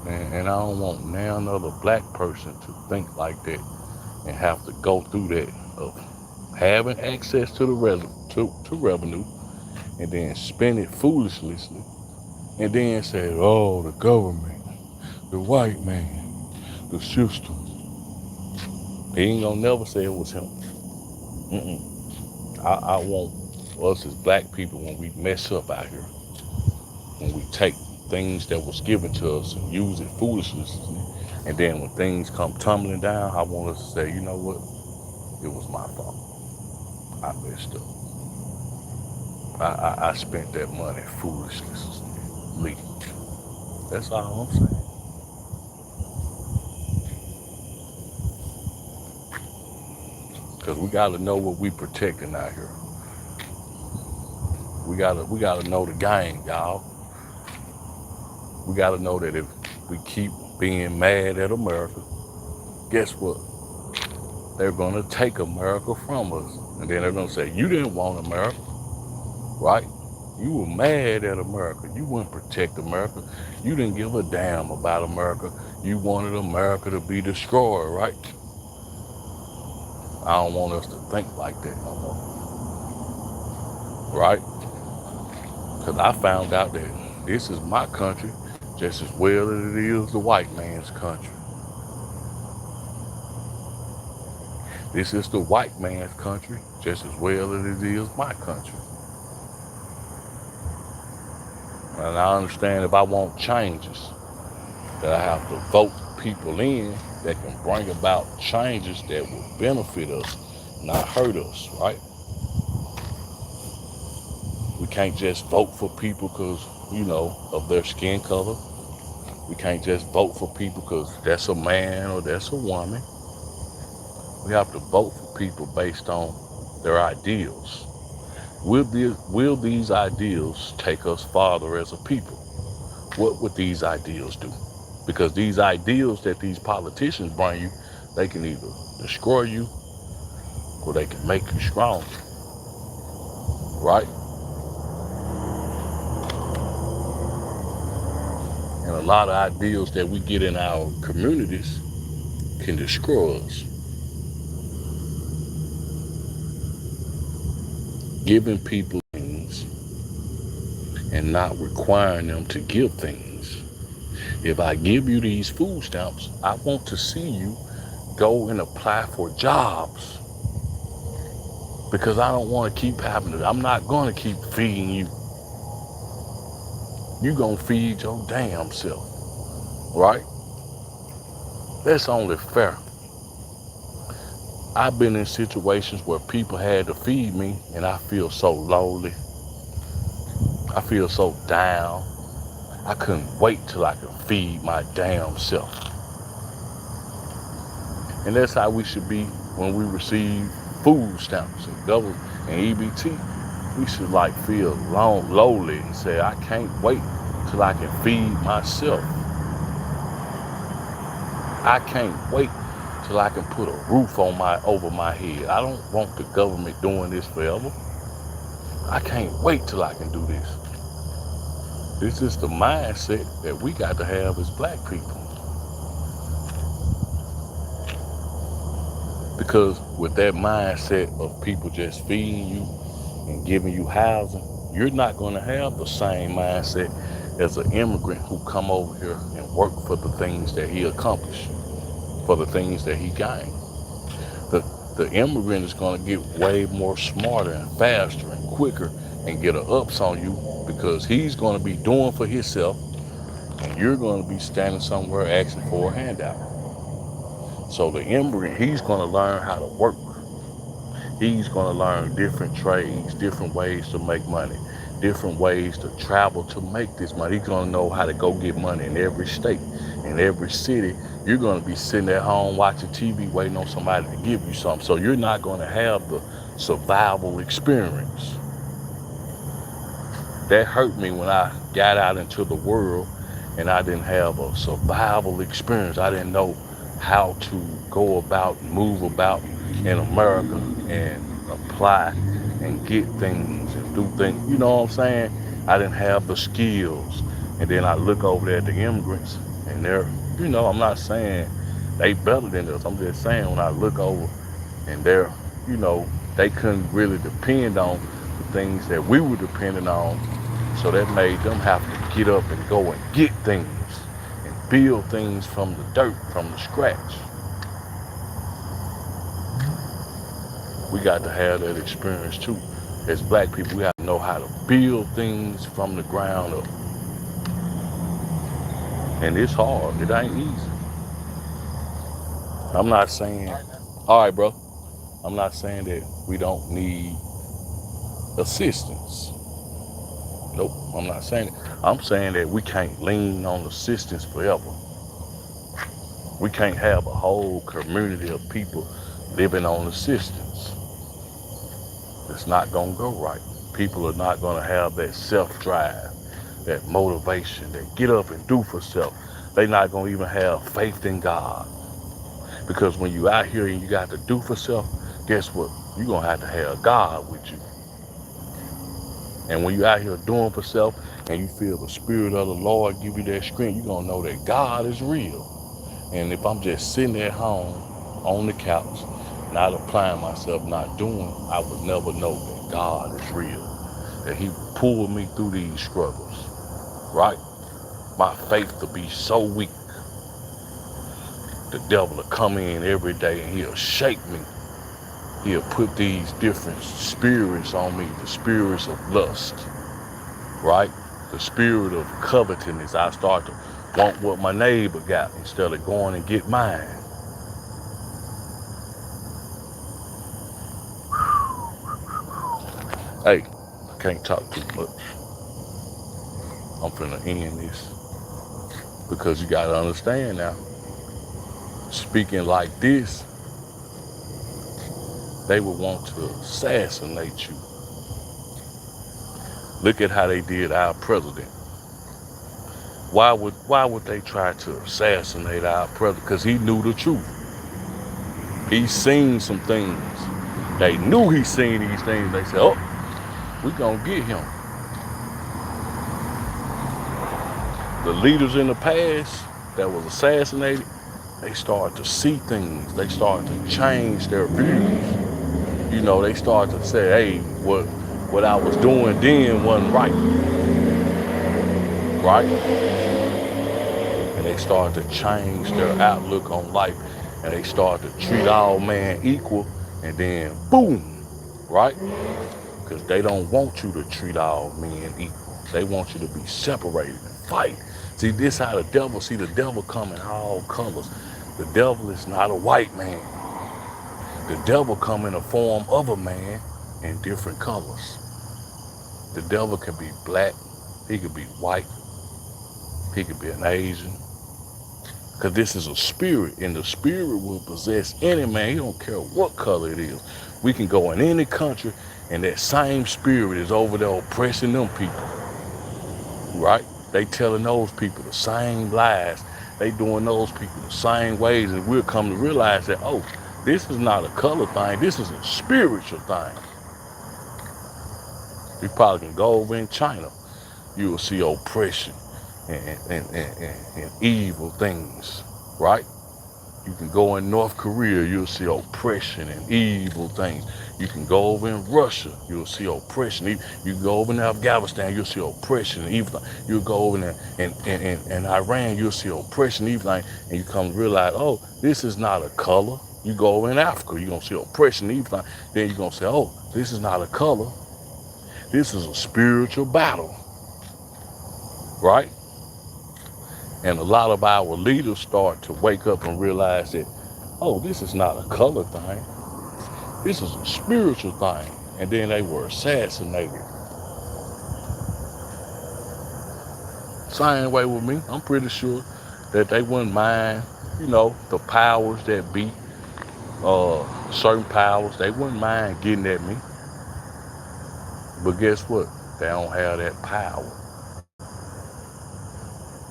A: And I don't want now another black person to think like that and have to go through that of having access to the to revenue and then spend it foolishly and then say, oh, the government, the white man, the system. He ain't gonna never say it was him. I want us as black people, when we mess up out here, when we take things that was given to us and use it foolishly, and then when things come tumbling down, I want us to say, you know what? It was my fault. I messed up. I spent that money foolishly. That's all I'm saying. Because we gotta know what we protecting out here. We gotta know the game, y'all. We gotta know that if we keep being mad at America, guess what? They're gonna take America from us. And then they're gonna say, you didn't want America, right? You were mad at America. You wouldn't protect America. You didn't give a damn about America. You wanted America to be destroyed, right? I don't want us to think like that no more, right? Because I found out that this is my country just as well as it is the white man's country. This is the white man's country just as well as it is my country. And I understand if I want changes, that I have to vote people in that can bring about changes that will benefit us, not hurt us, right? We can't just vote for people because, of their skin color. We can't just vote for people because that's a man or that's a woman. We have to vote for people based on their ideals. Will these ideals take us farther as a people? What would these ideals do? Because these ideals that these politicians bring you, they can either destroy you or they can make you stronger, right? And a lot of ideals that we get in our communities can destroy us. Giving people things and not requiring them to give things. If I give you these food stamps, I want to see you go and apply for jobs, because I don't want to keep having it. I'm not going to keep feeding you. You gonna feed your damn self, right? That's only fair. I've been in situations where people had to feed me and I feel so lonely. I feel so down. I couldn't wait till I could feed my damn self. And that's how we should be when we receive food stamps and government and EBT. We should feel lowly and say, I can't wait till I can feed myself. I can't wait till I can put a roof over my head. I don't want the government doing this forever. I can't wait till I can do this. This is the mindset that we got to have as black people. Because with that mindset of people just feeding you and giving you housing, you're not going to have the same mindset as an immigrant who come over here and work for the things that he accomplished, for the things that he gained. The, the immigrant is going to get way more smarter and faster and quicker and get a ups on you because he's going to be doing for himself and you're going to be standing somewhere asking for a handout. So the immigrant, he's going to learn how to work. He's going to learn different trades, different ways to make money, different ways to travel to make this money. He's going to know how to go get money in every state, in every city. You're going to be sitting at home watching TV waiting on somebody to give you something. So you're not going to have the survival experience. That hurt me when I got out into the world and I didn't have a survival experience. I didn't know how to go about, move about in America and apply and get things and do things. You know what I'm saying? I didn't have the skills. And then I look over there at the immigrants and they're, I'm not saying they better than us. I'm just saying when I look over and they're, they couldn't really depend on the things that we were depending on. So that made them have to get up and go and get things and build things from the dirt, from the scratch. We got to have that experience too. As black people, we have to know how to build things from the ground up. And it's hard. It ain't easy. I'm not saying, all right, bro. I'm not saying that we don't need assistance. Nope, I'm not saying it. I'm saying that we can't lean on assistance forever. We can't have a whole community of people living on assistance. It's not going to go right. People are not going to have that self-drive, that motivation, that get up and do for self. They're not going to even have faith in God. Because when you out here and you got to do for self, guess what? You're going to have God with you. And when you're out here doing for self and you feel the Spirit of the Lord give you that strength, you're going to know that God is real. And if I'm just sitting at home on the couch, not applying myself, not doing, I would never know that God is real. That he pulled me through these struggles, right? My faith to be so weak. The devil will come in every day and he'll shake me. He'll put these different spirits on me, the spirits of lust, right? The spirit of covetousness. I start to want what my neighbor got instead of going and get mine. Hey, I can't talk too much. I'm finna end this because you gotta understand now, speaking like this, they would want to assassinate you. Look at how they did our president. Why would they try to assassinate our president? Because he knew the truth. He seen some things. They knew he seen these things. They said, oh, we gonna get him. The leaders in the past that was assassinated, they started to see things. They started to change their views. They started to say, hey, what I was doing then wasn't right. Right? And they started to change their outlook on life. And they started to treat all man equal. And then, boom, right? Because they don't want you to treat all men equal. They want you to be separated and fight. See, this how the devil come in all colors. The devil is not a white man. The devil come in the form of a man in different colors. The devil can be black, he could be white, he could be an Asian. Because this is a spirit, and the spirit will possess any man. He don't care what color it is. We can go in any country, and that same spirit is over there oppressing them people. Right? They telling those people the same lies. They doing those people the same ways, and we'll come to realize that, oh, this is not a color thing. This is a spiritual thing. We probably can go over in China you will see oppression and evil things, right? You can go in North Korea, you'll see oppression and evil things. You can go over in Russia, you'll see oppression. You can go over in Afghanistan, you'll see oppression and evil things. You'll go over in Iran, you'll see oppression and evil things. And you come to realize, oh, this is not a color. You go over in Africa, you're going to see oppression and evil things. Then you're going to say, oh, this is not a color. This is a spiritual battle, right? And a lot of our leaders start to wake up and realize that, oh, this is not a color thing. This is a spiritual thing. And then they were assassinated. Same way with me. I'm pretty sure that they wouldn't mind, the powers that be, certain powers, they wouldn't mind getting at me. But guess what? They don't have that power.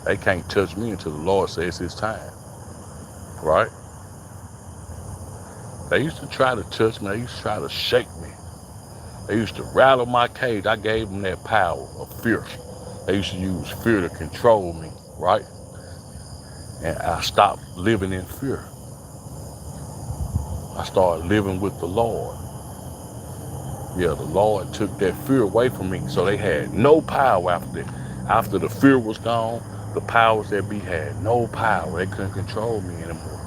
A: They can't touch me until the Lord says it's time, right? They used to try to touch me. They used to try to shake me. They used to rattle my cage. I gave them that power of fear. They used to use fear to control me, right? And I stopped living in fear. I started living with the Lord. Yeah, the Lord took that fear away from me, so they had no power after that. After the fear was gone, the powers that be had no power. They couldn't control me anymore.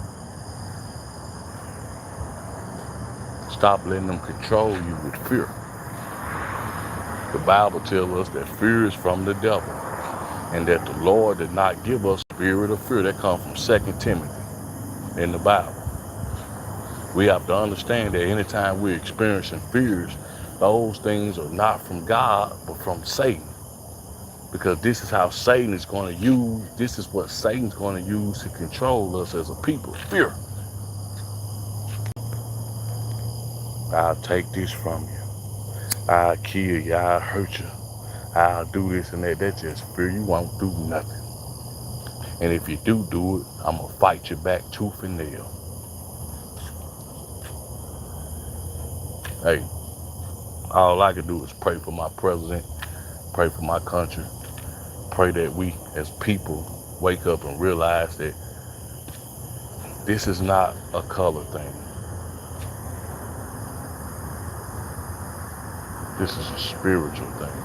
A: Stop letting them control you with fear. The Bible tells us that fear is from the devil, and that the Lord did not give us spirit of fear. That comes from 2 Timothy in the Bible. We have to understand that anytime we're experiencing fears, those things are not from God, but from Satan. Because this is how Satan is going to use, this is what Satan's going to use to control us as a people. Fear. I'll take this from you. I'll kill you. I'll hurt you. I'll do this and that. That's just fear. You won't do nothing. And if you do it, I'm going to fight you back tooth and nail. Hey, all I can do is pray for my president, pray for my country, pray that we as people wake up and realize that this is not a color thing. This is a spiritual thing.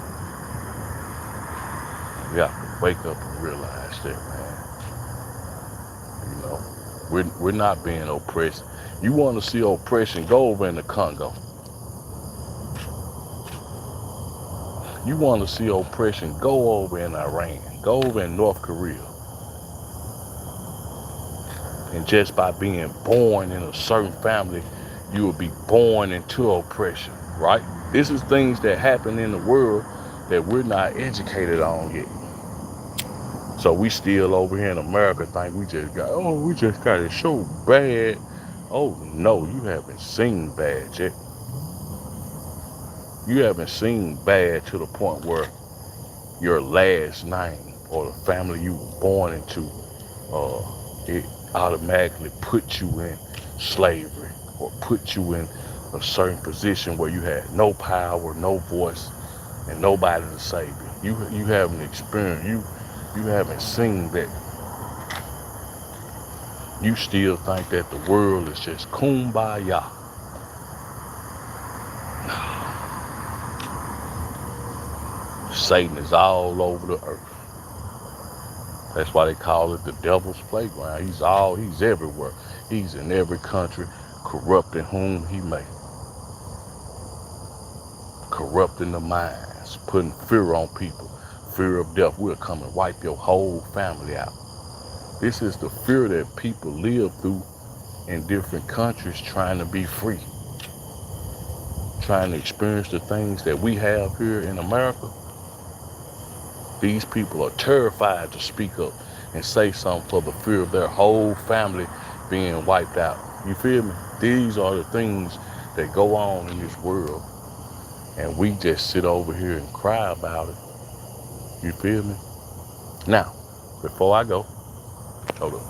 A: We have to wake up and realize that, man. We're not being oppressed. You want to see oppression, go over in the Congo. You want to see oppression, go over in Iran, go over in North Korea. And just by being born in a certain family, you will be born into oppression, right? This is things that happen in the world that we're not educated on yet. So we still over here in America think we just got it so bad. Oh no, you haven't seen bad yet. You haven't seen bad to the point where your last name or the family you were born into, it automatically put you in slavery or put you in a certain position where you had no power, no voice, and nobody to save you. You haven't experienced, you haven't seen that. You still think that the world is just kumbaya. Satan is all over the earth. That's why they call it the devil's playground. He's everywhere. He's in every country, corrupting whom he may. Corrupting the minds, putting fear on people, fear of death. We'll come and wipe your whole family out. This is the fear that people live through in different countries trying to be free. Trying to experience the things that we have here in America. These people are terrified to speak up and say something for the fear of their whole family being wiped out. You feel me? These are the things that go on in this world. And we just sit over here and cry about it. You feel me? Now, before I go, hold up.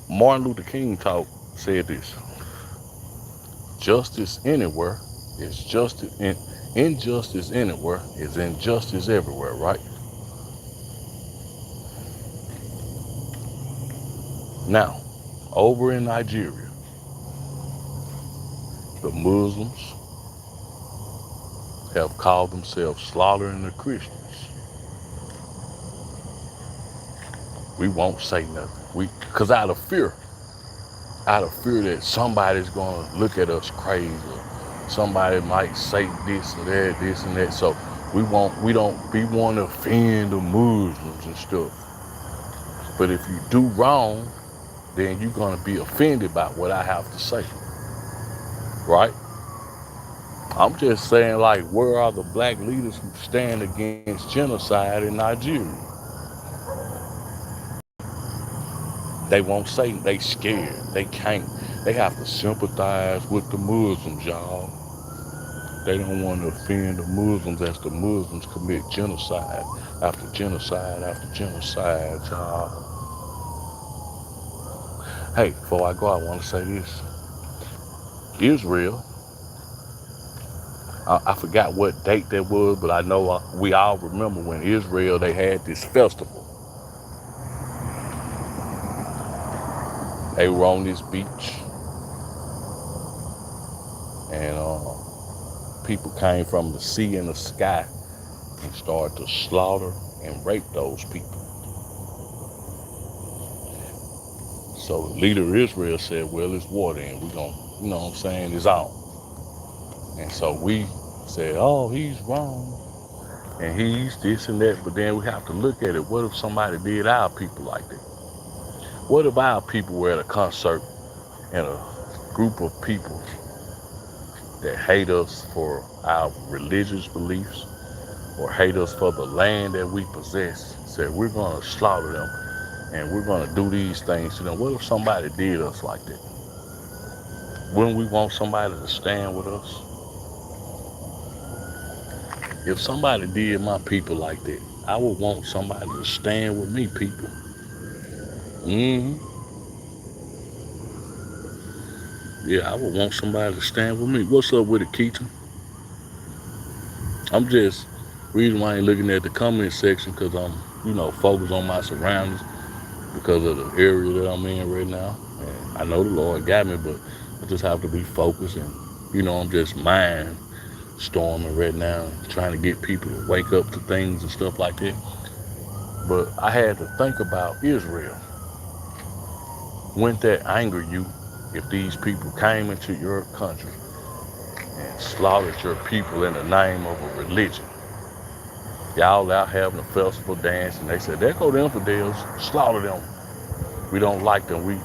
A: Martin Luther King said this. Justice anywhere It's justice in injustice anywhere is injustice everywhere, right? Now, over in Nigeria, the Muslims have called themselves slaughtering the Christians. We won't say nothing. Because out of fear that somebody's going to look at us crazy, or somebody might say this or that, this and that. So we want to offend the Muslims and stuff. But if you do wrong, then you're going to be offended by what I have to say, right? I'm just saying, like, where are the black leaders who stand against genocide in Nigeria? They won't say, they scared. They can't. They have to sympathize with the Muslims, y'all. They don't want to offend the Muslims as the Muslims commit genocide after genocide after genocide, y'all. Hey, before I go, I want to say this. Israel, I forgot what date that was, but I know we all remember when Israel, they had this festival. They were on this beach, and people came from the sea and the sky and started to slaughter and rape those people. So the leader of Israel said, well, it's water and we're going to, you know what I'm saying, it's on. And so we said, oh, he's wrong and he's this and that. But then we have to look at it. What if somebody did our people like that? What if our people were at a concert and a group of people that hate us for our religious beliefs or hate us for the land that we possess said, we're going to slaughter them and we're going to do these things to them? What if somebody did us like that? Wouldn't we want somebody to stand with us? If somebody did my people like that, I would want somebody to stand with me, people. Yeah, I would want somebody to stand with me. What's up with it, Keaton? I'm just, reason why I ain't looking at the comment section, because I'm, focused on my surroundings because of the area that I'm in right now. And I know the Lord got me, but I just have to be focused. And, I'm just mind storming right now, trying to get people to wake up to things and stuff like that. But I had to think about Israel. Wouldn't that anger you if these people came into your country and slaughtered your people in the name of a religion? Y'all out having a festival dance, and they said, there go the infidels, slaughter them. We don't like them. We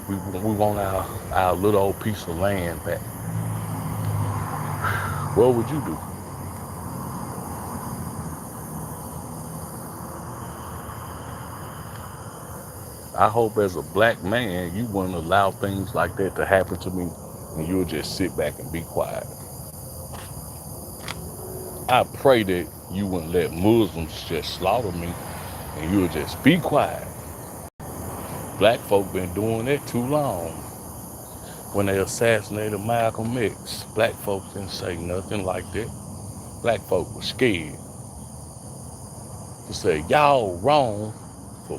A: want our little old piece of land back. What would you do? I hope as a black man, you wouldn't allow things like that to happen to me, and you'll just sit back and be quiet. I pray that you wouldn't let Muslims just slaughter me, and you'll just be quiet. Black folk been doing that too long. When they assassinated Malcolm X, black folks didn't say nothing like that. Black folk were scared to say, y'all wrong for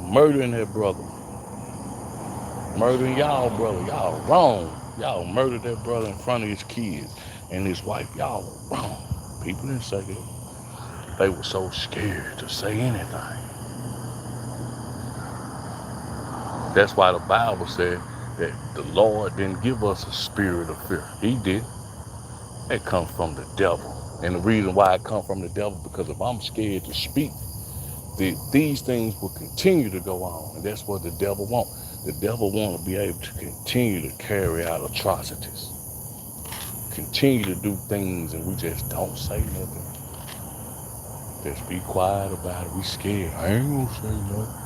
A: murdering that brother. Murdering y'all brother, y'all wrong. Y'all murdered that brother in front of his kids and his wife, y'all wrong. People didn't say that. They were so scared to say anything. That's why the Bible said that the Lord didn't give us a spirit of fear. He did. It comes from the devil. And the reason why it comes from the devil, because if I'm scared to speak, these things will continue to go on. And that's what the devil wants. The devil wants to be able to continue to carry out atrocities. Continue to do things, and we just don't say nothing. Just be quiet about it. We scared. I ain't gonna say nothing.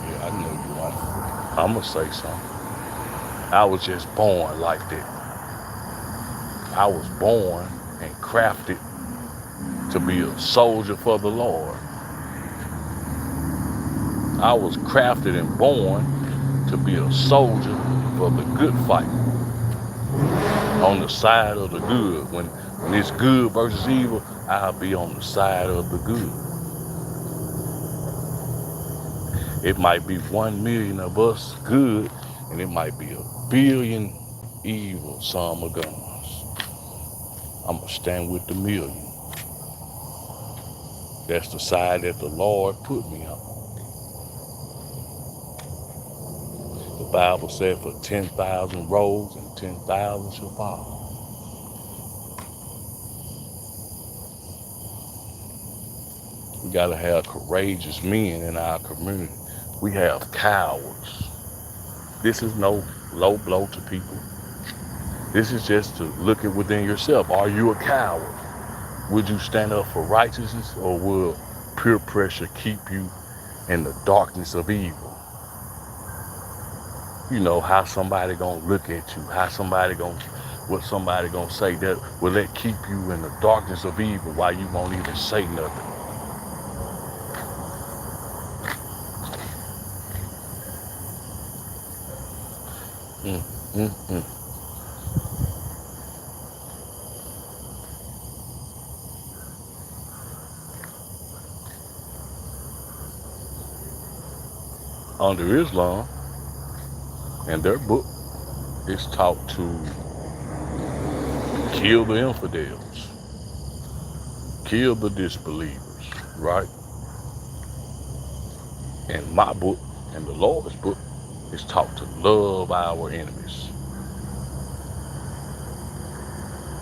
A: Yeah, I know you are. I'm gonna say something. I was just born like that. I was born and crafted to be a soldier for the Lord. I was crafted and born to be a soldier for the good fight. on the side of the good. When it's good versus evil, I'll be on the side of the good. It might be 1 million of us good, and it might be 1 billion evil, some of guns. I'm going to stand with the million. That's the side that the Lord put me on. The Bible said for 10,000 rose and 10,000 shall fall. We got to have courageous men in our community. We have cowards. This is no low blow to people. This is just to look at within yourself. Are you a coward? Would you stand up for righteousness, or will peer pressure keep you in the darkness of evil? You know, how somebody gonna look at you, what somebody gonna say, that will that keep you in the darkness of evil while you won't even say nothing? Mm, mm, mm. Under Islam, in their book, it's taught to kill the infidels, kill the disbelievers, right? In my book, in the Lord's book, it's taught to love our enemies,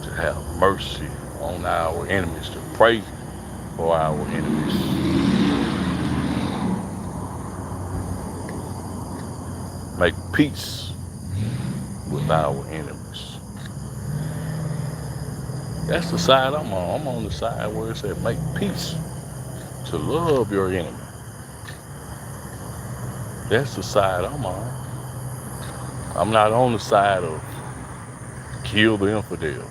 A: to have mercy on our enemies, to pray for our enemies, make peace with our enemies. That's the side I'm on. I'm on the side where it said make peace, to love your enemy. That's the side I'm on. I'm not on the side of kill the infidel,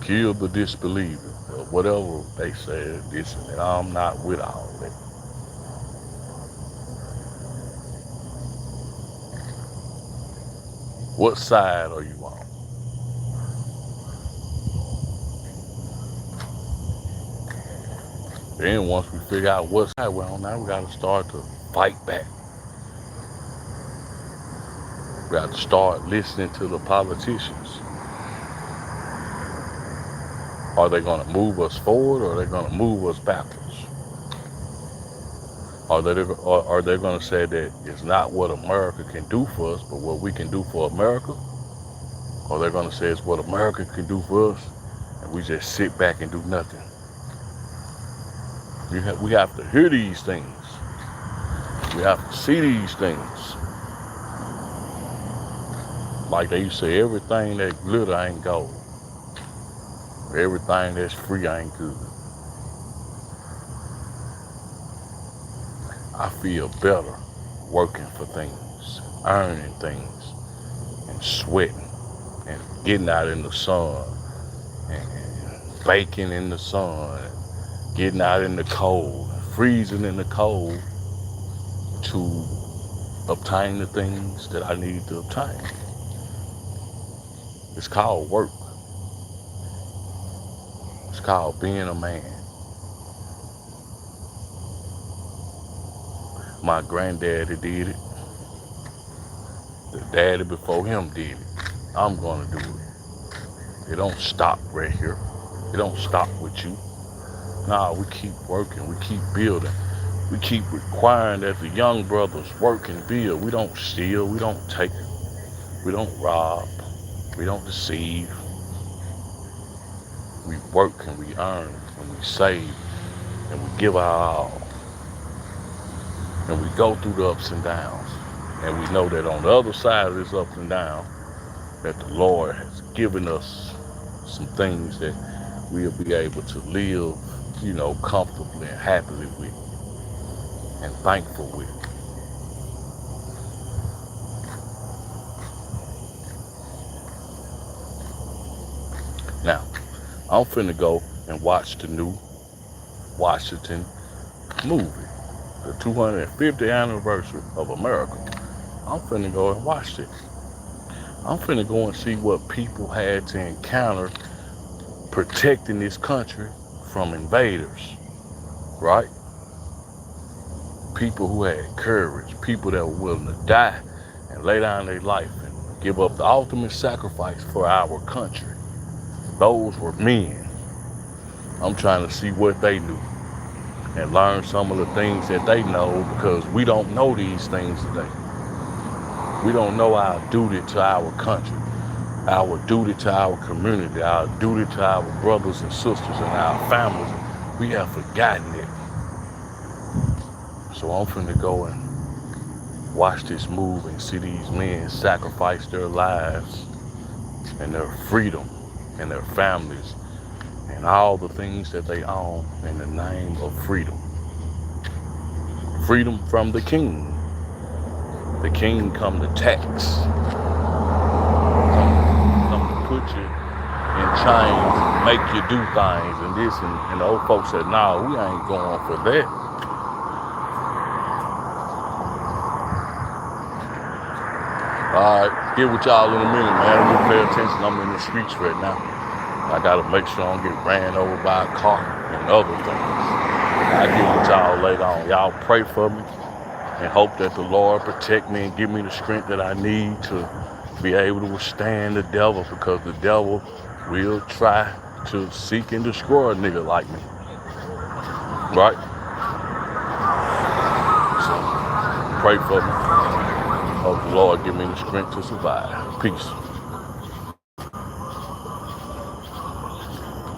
A: kill the disbeliever, or whatever they said, this and that. I'm not with all that. What side are you on? Then once we figure out what side we're on, now we got to start to fight back. We got to start listening to the politicians. Are they going to move us forward, or are they going to move us backwards? Are they going to say that it's not what America can do for us, but what we can do for America? Or they're going to say it's what America can do for us, and we just sit back and do nothing? We have to hear these things. We have to see these things. Like they used to say, everything that glitter ain't gold. Everything that's free ain't good. I feel better working for things, earning things, and sweating, and getting out in the sun, and baking in the sun, and getting out in the cold, freezing in the cold to obtain the things that I need to obtain. It's called work. It's called being a man. My granddaddy did it. The daddy before him did it. I'm gonna do it. It don't stop right here. It don't stop with you. Nah, we keep working. We keep building. We keep requiring that the young brothers work and build. We don't steal. We don't take. We don't rob. We don't deceive. We work and we earn and we save and we give our all. And we go through the ups and downs. And we know that on the other side of this ups and downs, that the Lord has given us some things that we'll be able to live, comfortably and happily with, and thankful with. Now, I'm finna go and watch the new Washington movie, the 250th anniversary of America. I'm finna go and watch it. I'm finna go and see what people had to encounter protecting this country from invaders, right? People who had courage, people that were willing to die and lay down their life and give up the ultimate sacrifice for our country. Those were men. I'm trying to see what they knew and learn some of the things that they know, because we don't know these things today. We don't know our duty to our country, our duty to our community, our duty to our brothers and sisters and our families. We have forgotten it. So I'm finna go and watch this move and see these men sacrifice their lives and their freedom and their families and all the things that they own in the name of freedom. Freedom from the king. The king come to tax, come to put you in chains, make you do things and this, and the old folks said, "No, we ain't going for that." All right, get with y'all in a minute, man. Let me pay attention. I'm in the streets right now. I gotta make sure I don't get ran over by a car and other things. I'll get with y'all later on. Y'all pray for me and hope that the Lord protect me and give me the strength that I need to be able to withstand the devil, because the devil will try to seek and destroy a nigga like me. Right? So pray for me. Hope the Lord give me the strength to survive. Peace.